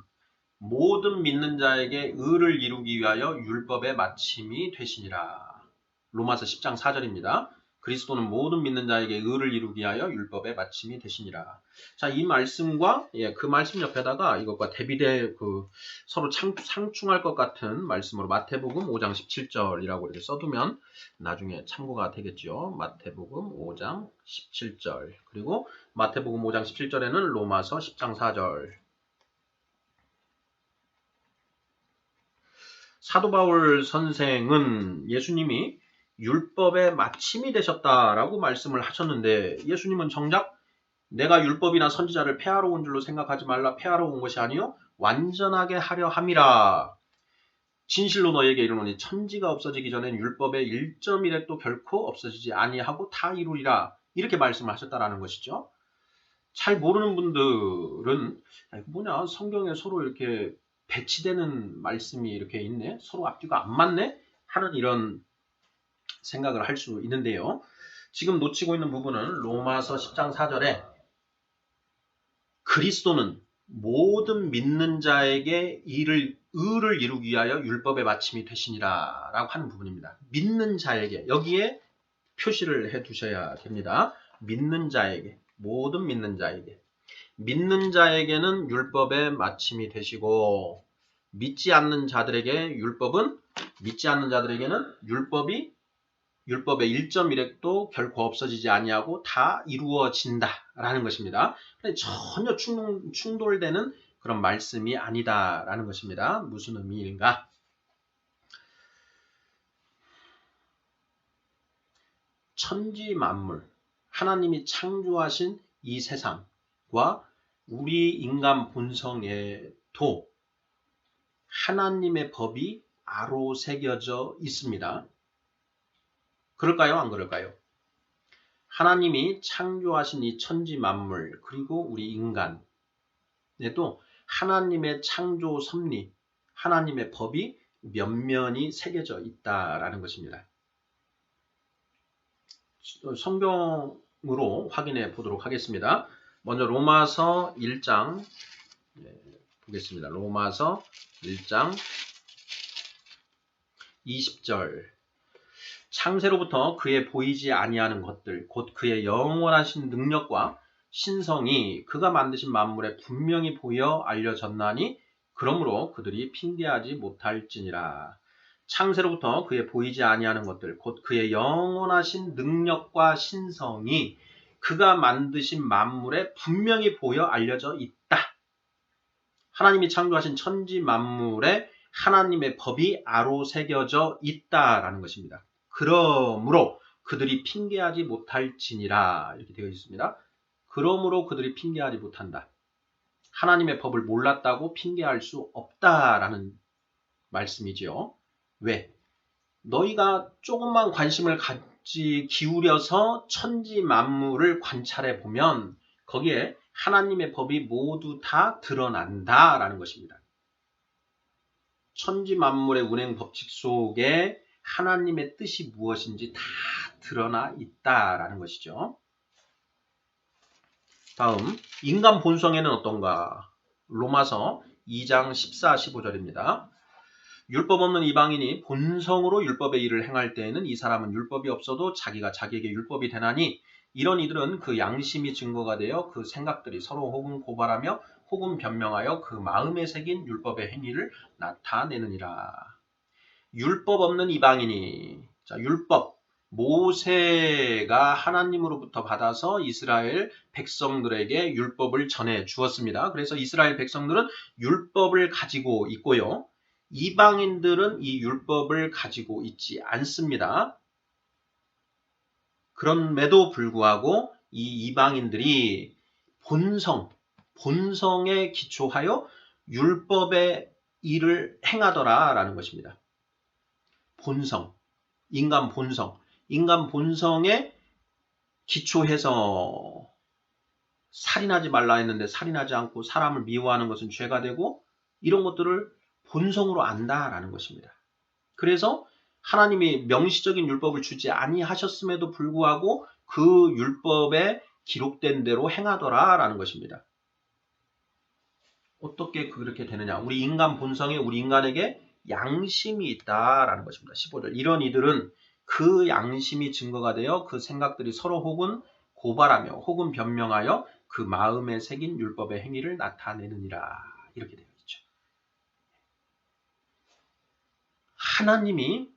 모든 믿는 자에게 의를 이루기 위하여 율법의 마침이 되시니라. 로마서 10장 4절입니다. 그리스도는 모든 믿는 자에게 의를 이루기 위하여 율법의 마침이 되시니라. 자, 이 말씀과 그 말씀 옆에다가 이것과 대비돼 서로 상충할 것 같은 말씀으로 마태복음 5장 17절이라고 이렇게 써두면 나중에 참고가 되겠죠. 마태복음 5장 17절 그리고 마태복음 5장 17절에는 로마서 10장 4절. 사도 바울 선생은 예수님이 율법의 마침이 되셨다라고 말씀을 하셨는데 예수님은 정작 내가 율법이나 선지자를 폐하러 온 줄로 생각하지 말라. 폐하러 온 것이 아니요 완전하게 하려 함이라. 진실로 너에게 이르노니 천지가 없어지기 전엔 율법의 1.1획도 결코 없어지지 아니하고 다 이루리라. 이렇게 말씀을 하셨다라는 것이죠. 잘 모르는 분들은 이거 뭐냐 성경에 서로 이렇게 배치되는 말씀이 이렇게 있네. 서로 앞뒤가 안 맞네. 하는 이런 생각을 할 수 있는데요. 지금 놓치고 있는 부분은 로마서 10장 4절에 그리스도는 모든 믿는 자에게 의를 이루기 위하여 율법의 마침이 되시니라 라고 하는 부분입니다. 믿는 자에게 여기에 표시를 해 두셔야 됩니다. 믿는 자에게 모든 믿는 자에게는 율법의 마침이 되시고 믿지 않는 자들에게는 율법의 1.1획도 결코 없어지지 아니하고 다 이루어진다라는 것입니다. 전혀 충돌되는 그런 말씀이 아니다라는 것입니다. 무슨 의미인가? 천지 만물, 하나님이 창조하신 이 세상과 우리 인간 본성에도 하나님의 법이 아로새겨져 있습니다. 그럴까요? 안 그럴까요? 하나님이 창조하신 이 천지 만물 그리고 우리 인간에도 하나님의 창조 섭리, 하나님의 법이 면면이 새겨져 있다라는 것입니다. 성경으로 확인해 보도록 하겠습니다. 먼저 로마서 1장 보겠습니다. 로마서 1장 20절 창세로부터 그의 보이지 아니하는 것들 곧 그의 영원하신 능력과 신성이 그가 만드신 만물에 분명히 보여 알려졌나니 그러므로 그들이 핑계하지 못할지니라. 창세로부터 그의 보이지 아니하는 것들 곧 그의 영원하신 능력과 신성이 그가 만드신 만물에 분명히 보여 알려져 있다. 하나님이 창조하신 천지 만물에 하나님의 법이 아로새겨져 있다라는 것입니다. 그러므로 그들이 핑계하지 못할지니라 이렇게 되어 있습니다. 그러므로 그들이 핑계하지 못한다. 하나님의 법을 몰랐다고 핑계할 수 없다라는 말씀이지요. 왜? 너희가 조금만 관심을 기울여서 천지 만물을 관찰해 보면 거기에 하나님의 법이 모두 다 드러난다라는 것입니다. 천지 만물의 운행 법칙 속에 하나님의 뜻이 무엇인지 다 드러나 있다라는 것이죠. 다음 인간 본성에는 어떤가? 로마서 2장 14, 15절입니다. 율법 없는 이방인이 본성으로 율법의 일을 행할 때에는 이 사람은 율법이 없어도 자기가 자기에게 율법이 되나니 이런 이들은 그 양심이 증거가 되어 그 생각들이 서로 혹은 고발하며 혹은 변명하여 그 마음에 새긴 율법의 행위를 나타내느니라. 율법 없는 이방인이 율법 모세가 하나님으로부터 받아서 이스라엘 백성들에게 율법을 전해 주었습니다. 그래서 이스라엘 백성들은 율법을 가지고 있고요. 이방인들은 이 율법을 가지고 있지 않습니다. 그럼에도 불구하고 이 이방인들이 본성에 기초하여 율법의 일을 행하더라 라는 것입니다. 본성, 인간 본성에 기초해서 살인하지 말라 했는데 살인하지 않고 사람을 미워하는 것은 죄가 되고 이런 것들을 본성으로 안다라는 것입니다. 그래서 하나님이 명시적인 율법을 주지 아니하셨음에도 불구하고 그 율법에 기록된 대로 행하더라 라는 것입니다. 어떻게 그렇게 되느냐? 우리 인간 본성에 우리 인간에게 양심이 있다라는 것입니다. 15절. 이런 이들은 그 양심이 증거가 되어 그 생각들이 서로 혹은 고발하며 혹은 변명하여 그 마음에 새긴 율법의 행위를 나타내느니라. 이렇게 되어 있죠. 하나님이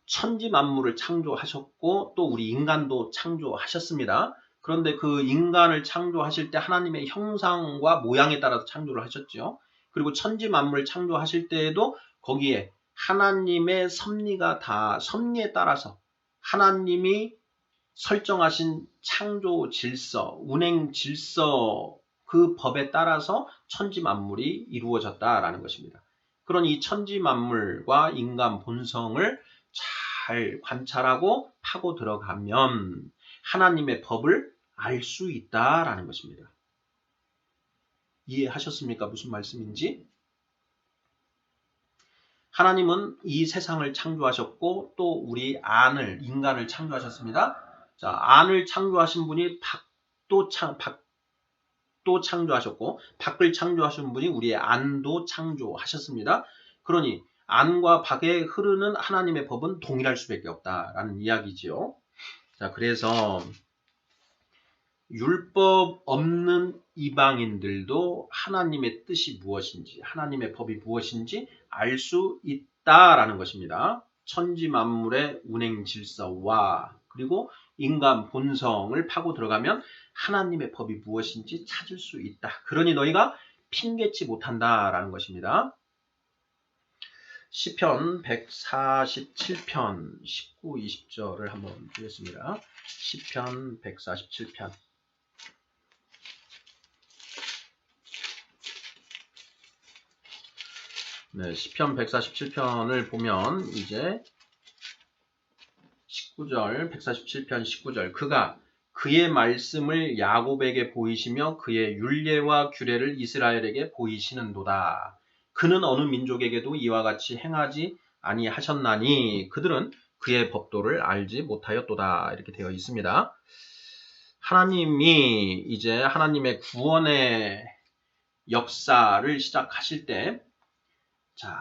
천지 만물을 창조하셨고 또 우리 인간도 창조하셨습니다. 그런데 그 인간을 창조하실 때 하나님의 형상과 모양에 따라서 창조를 하셨죠. 그리고 천지 만물을 창조하실 때에도 거기에 하나님의 섭리에 따라서 하나님이 설정하신 창조 질서, 운행 질서 그 법에 따라서 천지 만물이 이루어졌다라는 것입니다. 그런 이 천지 만물과 인간 본성을 잘 관찰하고 파고 들어가면 하나님의 법을 알 수 있다라는 것입니다. 이해하셨습니까? 무슨 말씀인지? 하나님은 이 세상을 창조하셨고 또 우리 인간을 창조하셨습니다. 자, 안을 창조하신 분이 박도 창조하셨고 박을 창조하신 분이 우리의 안도 창조하셨습니다. 그러니 안과 박에 흐르는 하나님의 법은 동일할 수밖에 없다라는 이야기지요. 자, 그래서 율법 없는 이방인들도 하나님의 뜻이 무엇인지, 하나님의 법이 무엇인지 알 수 있다라는 것입니다. 천지 만물의 운행 질서와 그리고 인간 본성을 파고 들어가면 하나님의 법이 무엇인지 찾을 수 있다. 그러니 너희가 핑계치 못한다라는 것입니다. 시편 147편 19, 20절을 한번 보겠습니다. 시편 147편. 네, 시편 147편을 보면 이제 19절, 147편 19절. 그가 그의 말씀을 야곱에게 보이시며 그의 율례와 규례를 이스라엘에게 보이시는도다. 그는 어느 민족에게도 이와 같이 행하지 아니하셨나니 그들은 그의 법도를 알지 못하였도다. 이렇게 되어 있습니다. 하나님이 이제 하나님의 구원의 역사를 시작하실 때 자,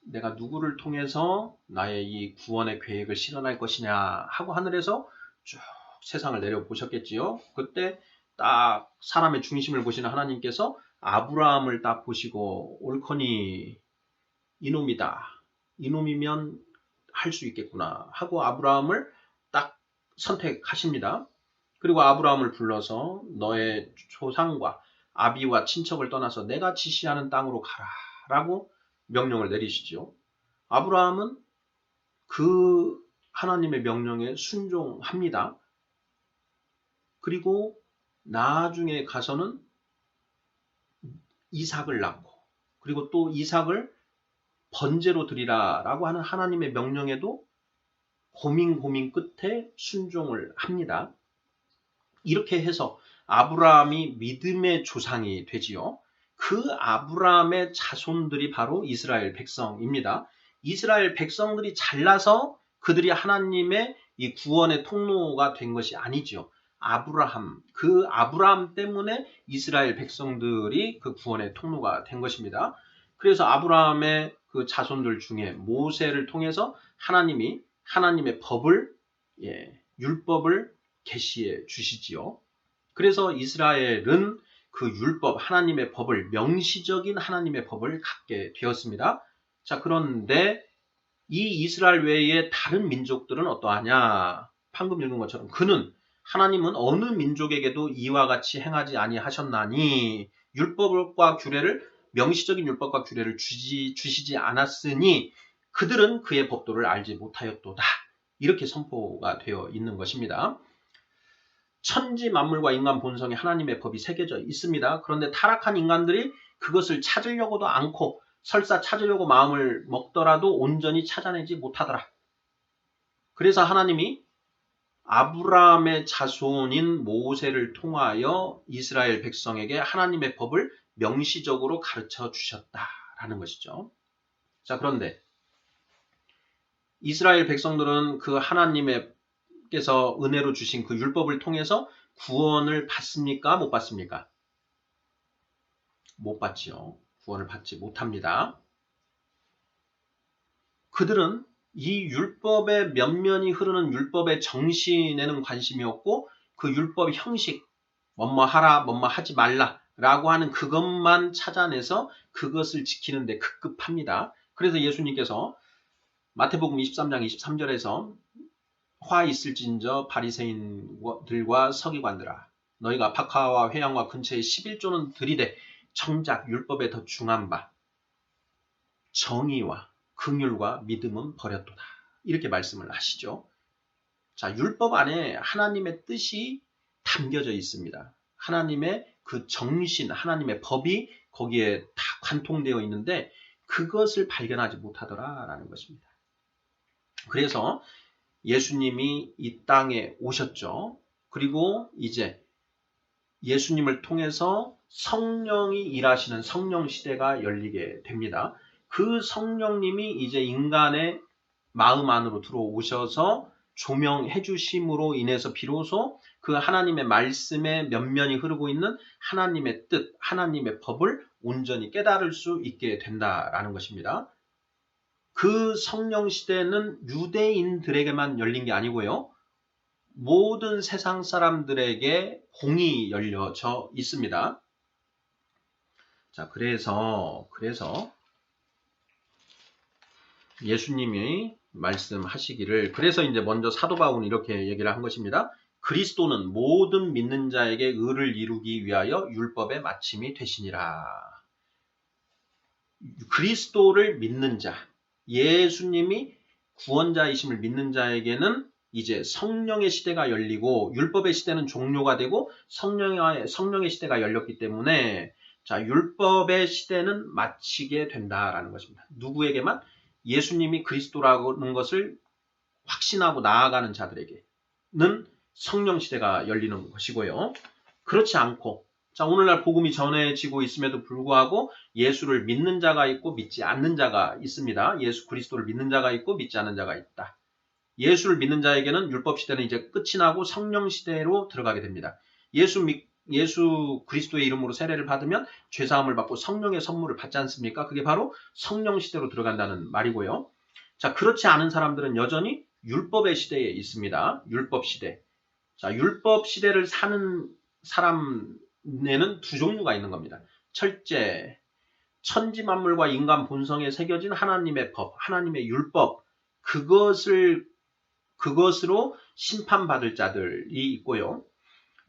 내가 누구를 통해서 나의 이 구원의 계획을 실현할 것이냐 하고 하늘에서 쭉 세상을 내려보셨겠지요. 그때 딱 사람의 중심을 보시는 하나님께서 아브라함을 딱 보시고 옳거니 이놈이다. 이놈이면 할 수 있겠구나 하고 아브라함을 딱 선택하십니다. 그리고 아브라함을 불러서 너의 조상과 아비와 친척을 떠나서 내가 지시하는 땅으로 가라 라고 명령을 내리시죠. 아브라함은 그 하나님의 명령에 순종합니다. 그리고 나중에 가서는 이삭을 낳고 그리고 또 이삭을 번제로 드리라 라고 하는 하나님의 명령에도 고민 끝에 순종을 합니다. 이렇게 해서 아브라함이 믿음의 조상이 되지요. 그 아브라함의 자손들이 바로 이스라엘 백성입니다. 이스라엘 백성들이 잘나서 그들이 하나님의 이 구원의 통로가 된 것이 아니죠. 그 아브라함 때문에 이스라엘 백성들이 그 구원의 통로가 된 것입니다. 그래서 아브라함의 그 자손들 중에 모세를 통해서 하나님이 하나님의 법을, 율법을 계시해 주시지요. 그래서 이스라엘은 그 율법, 하나님의 법을, 명시적인 하나님의 법을 갖게 되었습니다. 자, 그런데 이 이스라엘 외에 다른 민족들은 어떠하냐? 방금 읽은 것처럼 하나님은 어느 민족에게도 이와 같이 행하지 아니하셨나니 명시적인 율법과 규례를 주시지 않았으니 그들은 그의 법도를 알지 못하였도다. 이렇게 선포가 되어 있는 것입니다. 천지 만물과 인간 본성에 하나님의 법이 새겨져 있습니다. 그런데 타락한 인간들이 그것을 찾으려고도 않고 설사 찾으려고 마음을 먹더라도 온전히 찾아내지 못하더라. 그래서 하나님이 아브라함의 자손인 모세를 통하여 이스라엘 백성에게 하나님의 법을 명시적으로 가르쳐 주셨다라는 것이죠. 자, 그런데 이스라엘 백성들은 그 하나님께서 은혜로 주신 그 율법을 통해서 구원을 받습니까? 못 받습니까? 못 받지요. 구원을 받지 못합니다. 그들은 이 율법의 면면이 흐르는 율법의 정신에는 관심이 없고 그 율법 형식, 뭐뭐 하라, 뭐뭐 하지 말라 라고 하는 그것만 찾아내서 그것을 지키는데 급급합니다. 그래서 예수님께서 마태복음 23장 23절에서 화 있을진저 바리새인들과 서기관들아, 너희가 박하와 회양과 근처에 11조는 들이되 정작 율법에 더 중한 바 정의와 긍휼과 믿음은 버렸도다. 이렇게 말씀을 하시죠. 자, 율법 안에 하나님의 뜻이 담겨져 있습니다. 하나님의 그 정신, 하나님의 법이 거기에 다 관통되어 있는데 그것을 발견하지 못하더라라는 것입니다. 그래서 예수님이 이 땅에 오셨죠. 그리고 이제 예수님을 통해서 성령이 일하시는 성령 시대가 열리게 됩니다. 그 성령님이 이제 인간의 마음 안으로 들어오셔서 조명해 주심으로 인해서 비로소 그 하나님의 말씀에 면면이 흐르고 있는 하나님의 뜻, 하나님의 법을 온전히 깨달을 수 있게 된다라는 것입니다. 그 성령 시대는 유대인들에게만 열린 게 아니고요. 모든 세상 사람들에게 공이 열려져 있습니다. 자, 그래서 예수님이 말씀하시기를, 그래서 이제 먼저 사도 바울은 이렇게 얘기를 한 것입니다. 그리스도는 모든 믿는 자에게 의를 이루기 위하여 율법의 마침이 되시니라. 그리스도를 믿는 자, 예수님이 구원자이심을 믿는 자에게는 이제 성령의 시대가 열리고 율법의 시대는 종료가 되고 성령의 시대가 열렸기 때문에 자, 율법의 시대는 마치게 된다라는 것입니다. 누구에게만? 예수님이 그리스도라는 것을 확신하고 나아가는 자들에게는 성령 시대가 열리는 것이고요. 그렇지 않고 자, 오늘날 복음이 전해지고 있음에도 불구하고 예수를 믿는 자가 있고 믿지 않는 자가 있습니다. 예수 그리스도를 믿는 자가 있고 믿지 않는 자가 있다. 예수를 믿는 자에게는 율법 시대는 이제 끝이 나고 성령 시대로 들어가게 됩니다. 예수 그리스도의 이름으로 세례를 받으면 죄사함을 받고 성령의 선물을 받지 않습니까? 그게 바로 성령 시대로 들어간다는 말이고요. 자, 그렇지 않은 사람들은 여전히 율법의 시대에 있습니다. 율법 시대. 자, 율법 시대를 사는 사람에는 두 종류가 있는 겁니다. 첫째, 천지 만물과 인간 본성에 새겨진 하나님의 법, 하나님의 율법, 그것으로 심판받을 자들이 있고요.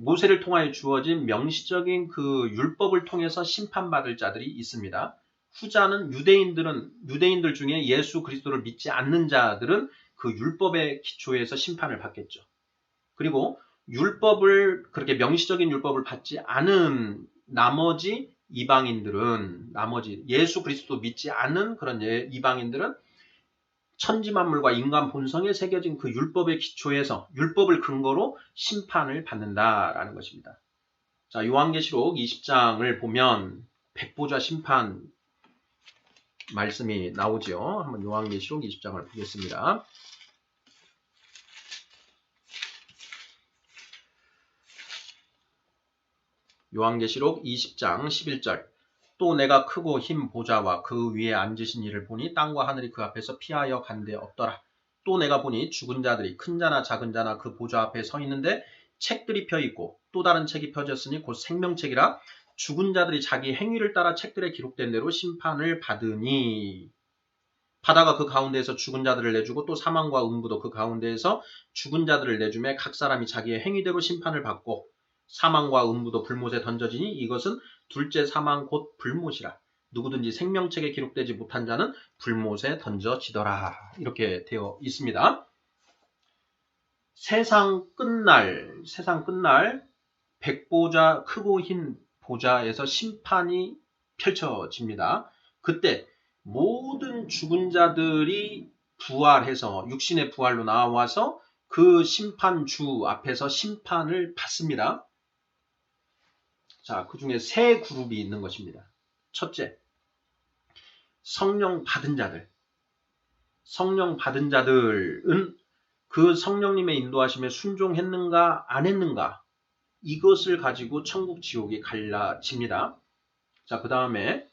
모세를 통하여 주어진 명시적인 그 율법을 통해서 심판받을 자들이 있습니다. 후자는 유대인들 중에 예수 그리스도를 믿지 않는 자들은 그 율법의 기초에서 심판을 받겠죠. 그리고 그렇게 명시적인 율법을 받지 않은 나머지 이방인들은, 나머지 예수 그리스도 믿지 않은 그런 이방인들은 천지만물과 인간 본성에 새겨진 그 율법의 기초에서 율법을 근거로 심판을 받는다라는 것입니다. 자, 요한계시록 20장을 보면 백보자 심판 말씀이 나오죠. 한번 요한계시록 20장을 보겠습니다. 요한계시록 20장 11절. 또 내가 크고 흰 보좌와 그 위에 앉으신 이를 보니 땅과 하늘이 그 앞에서 피하여 간데 없더라. 또 내가 보니 죽은 자들이 큰 자나 작은 자나 그 보좌 앞에 서 있는데 책들이 펴 있고 또 다른 책이 펴졌으니 곧 생명책이라. 죽은 자들이 자기 행위를 따라 책들에 기록된 대로 심판을 받으니. 바다가 그 가운데에서 죽은 자들을 내주고 또 사망과 음부도 그 가운데에서 죽은 자들을 내주매 각 사람이 자기의 행위대로 심판을 받고 사망과 음부도 불못에 던져지니 이것은 둘째 사망 곧 불못이라. 누구든지 생명책에 기록되지 못한 자는 불못에 던져지더라. 이렇게 되어 있습니다. 세상 끝날 백보자 크고 흰 보좌에서 심판이 펼쳐집니다. 그때 모든 죽은 자들이 부활해서 육신의 부활로 나와서 그 심판주 앞에서 심판을 받습니다. 자, 그 중에 세 그룹이 있는 것입니다. 첫째, 성령 받은 자들. 성령 받은 자들은 그 성령님의 인도하심에 순종했는가 안 했는가 이것을 가지고 천국 지옥이 갈라집니다. 자, 그 다음에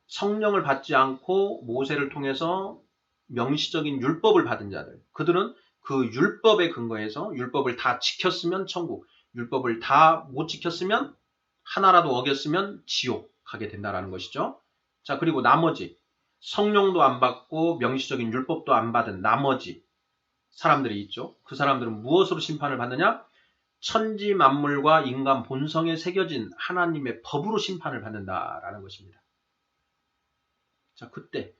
성령을 받지 않고 모세를 통해서 명시적인 율법을 받은 자들. 그들은 그 율법에 근거해서 율법을 다 지켰으면 천국, 율법을 다 못 지켰으면 하나라도 어겼으면 지옥 가게 된다라는 것이죠. 자, 그리고 나머지 성령도 안 받고 명시적인 율법도 안 받은 나머지 사람들이 있죠. 그 사람들은 무엇으로 심판을 받느냐? 천지 만물과 인간 본성에 새겨진 하나님의 법으로 심판을 받는다라는 것입니다. 자, 그때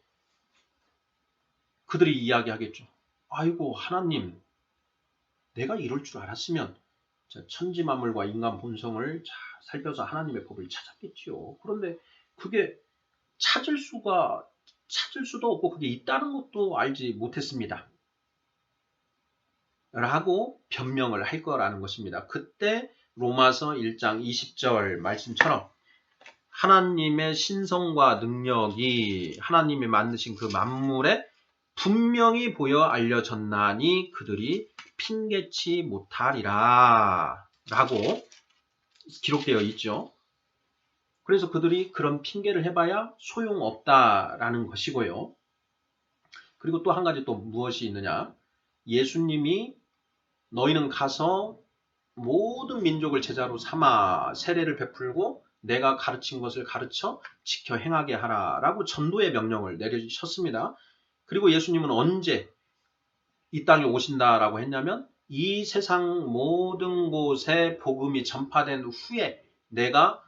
그들이 이야기하겠죠. 아이고 하나님, 내가 이럴 줄 알았으면 천지 만물과 인간 본성을 잘 살펴서 하나님의 법을 찾았겠지요. 그런데 그게 찾을 수도 없고 그게 있다는 것도 알지 못했습니다. 라고 변명을 할 거라는 것입니다. 그때 로마서 1장 20절 말씀처럼 하나님의 신성과 능력이 하나님이 만드신 그 만물에 분명히 보여 알려졌나니 그들이 핑계치 못하리라 라고 기록되어 있죠. 그래서 그들이 그런 핑계를 해봐야 소용없다라는 것이고요. 그리고 또 한 가지 또 무엇이 있느냐? 예수님이 너희는 가서 모든 민족을 제자로 삼아 세례를 베풀고 내가 가르친 것을 가르쳐 지켜 행하게 하라라고 전도의 명령을 내려주셨습니다. 그리고 예수님은 언제 이 땅에 오신다라고 했냐면 이 세상 모든 곳에 복음이 전파된 후에 내가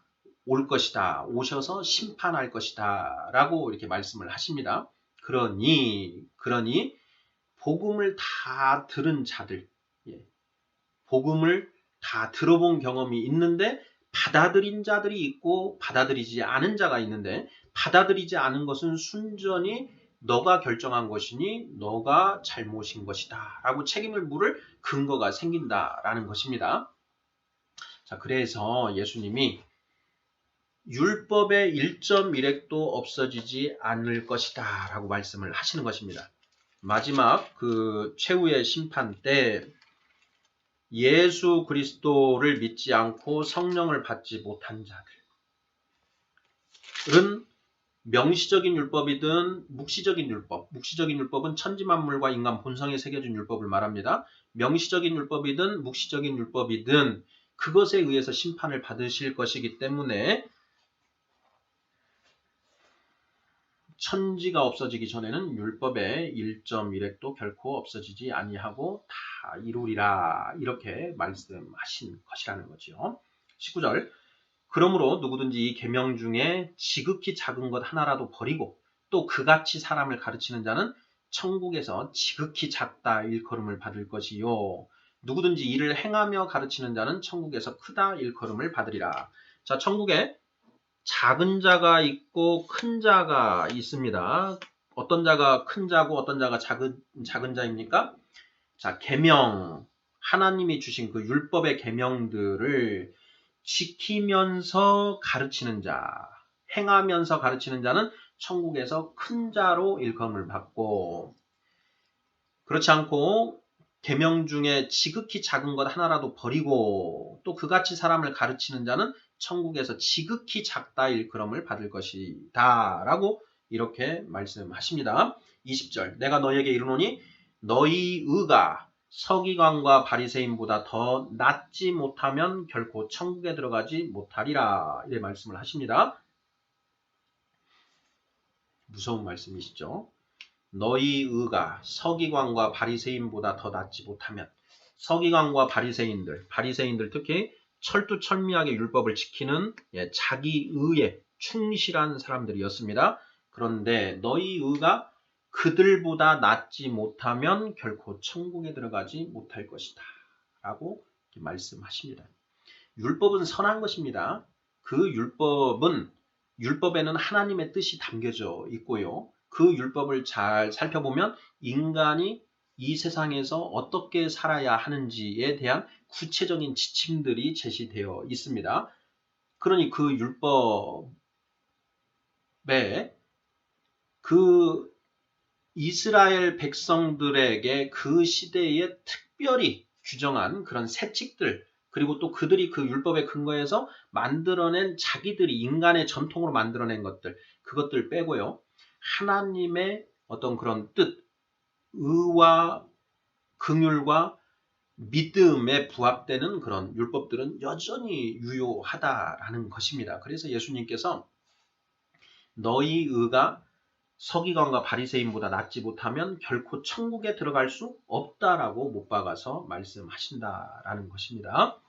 올 것이다. 오셔서 심판할 것이다. 라고 이렇게 말씀을 하십니다. 그러니 복음을 다 들은 자들, 복음을 다 들어본 경험이 있는데 받아들인 자들이 있고 받아들이지 않은 자가 있는데 받아들이지 않은 것은 순전히 너가 결정한 것이니 너가 잘못인 것이다 라고 책임을 물을 근거가 생긴다라는 것입니다. 자, 그래서 예수님이 율법의 1.1획도 없어지지 않을 것이다 라고 말씀을 하시는 것입니다. 마지막 그 최후의 심판 때 예수 그리스도를 믿지 않고 성령을 받지 못한 자들은 명시적인 율법이든 묵시적인 율법은 천지 만물과 인간 본성에 새겨진 율법을 말합니다. 명시적인 율법이든 묵시적인 율법이든 그것에 의해서 심판을 받으실 것이기 때문에 천지가 없어지기 전에는 율법의 1.1획도 결코 없어지지 아니하고 다 이루리라 이렇게 말씀하신 것이라는 거죠. 19절 그러므로 누구든지 이 계명 중에 지극히 작은 것 하나라도 버리고 또 그같이 사람을 가르치는 자는 천국에서 지극히 작다 일컬음을 받을 것이요. 누구든지 이를 행하며 가르치는 자는 천국에서 크다 일컬음을 받으리라. 자, 천국에 작은 자가 있고 큰 자가 있습니다. 어떤 자가 큰 자고 어떤 자가 작은 자입니까? 자, 계명, 하나님이 주신 그 율법의 계명들을 지키면서 가르치는 자, 행하면서 가르치는 자는 천국에서 큰 자로 일컬음을 받고 그렇지 않고 계명 중에 지극히 작은 것 하나라도 버리고 또 그같이 사람을 가르치는 자는 천국에서 지극히 작다 일컬음을 받을 것이다 라고 이렇게 말씀하십니다. 20절 내가 너희에게 이르노니 너희 의가 서기관과 바리새인보다 더 낫지 못하면 결코 천국에 들어가지 못하리라 이렇게 말씀을 하십니다. 무서운 말씀이시죠. 너희 의가 서기관과 바리새인보다 더 낫지 못하면 서기관과 바리새인들 특히 철두철미하게 율법을 지키는 자기 의에 충실한 사람들이었습니다. 그런데 너희 의가 그들보다 낫지 못하면 결코 천국에 들어가지 못할 것이다 라고 말씀하십니다. 율법은 선한 것입니다. 그 율법은 율법에는 하나님의 뜻이 담겨져 있고요. 그 율법을 잘 살펴보면 인간이 이 세상에서 어떻게 살아야 하는지에 대한 구체적인 지침들이 제시되어 있습니다. 그러니 그 율법에 그 이스라엘 백성들에게 그 시대에 특별히 규정한 그런 세칙들, 그리고 또 그들이 그 율법에 근거해서 만들어낸 자기들이 인간의 전통으로 만들어낸 것들, 그것들 빼고요. 하나님의 어떤 그런 뜻, 의와 긍휼과 믿음에 부합되는 그런 율법들은 여전히 유효하다라는 것입니다. 그래서 예수님께서 너희 의가 서기관과 바리새인보다 낫지 못하면 결코 천국에 들어갈 수 없다라고 못 박아서 말씀하신다라는 것입니다.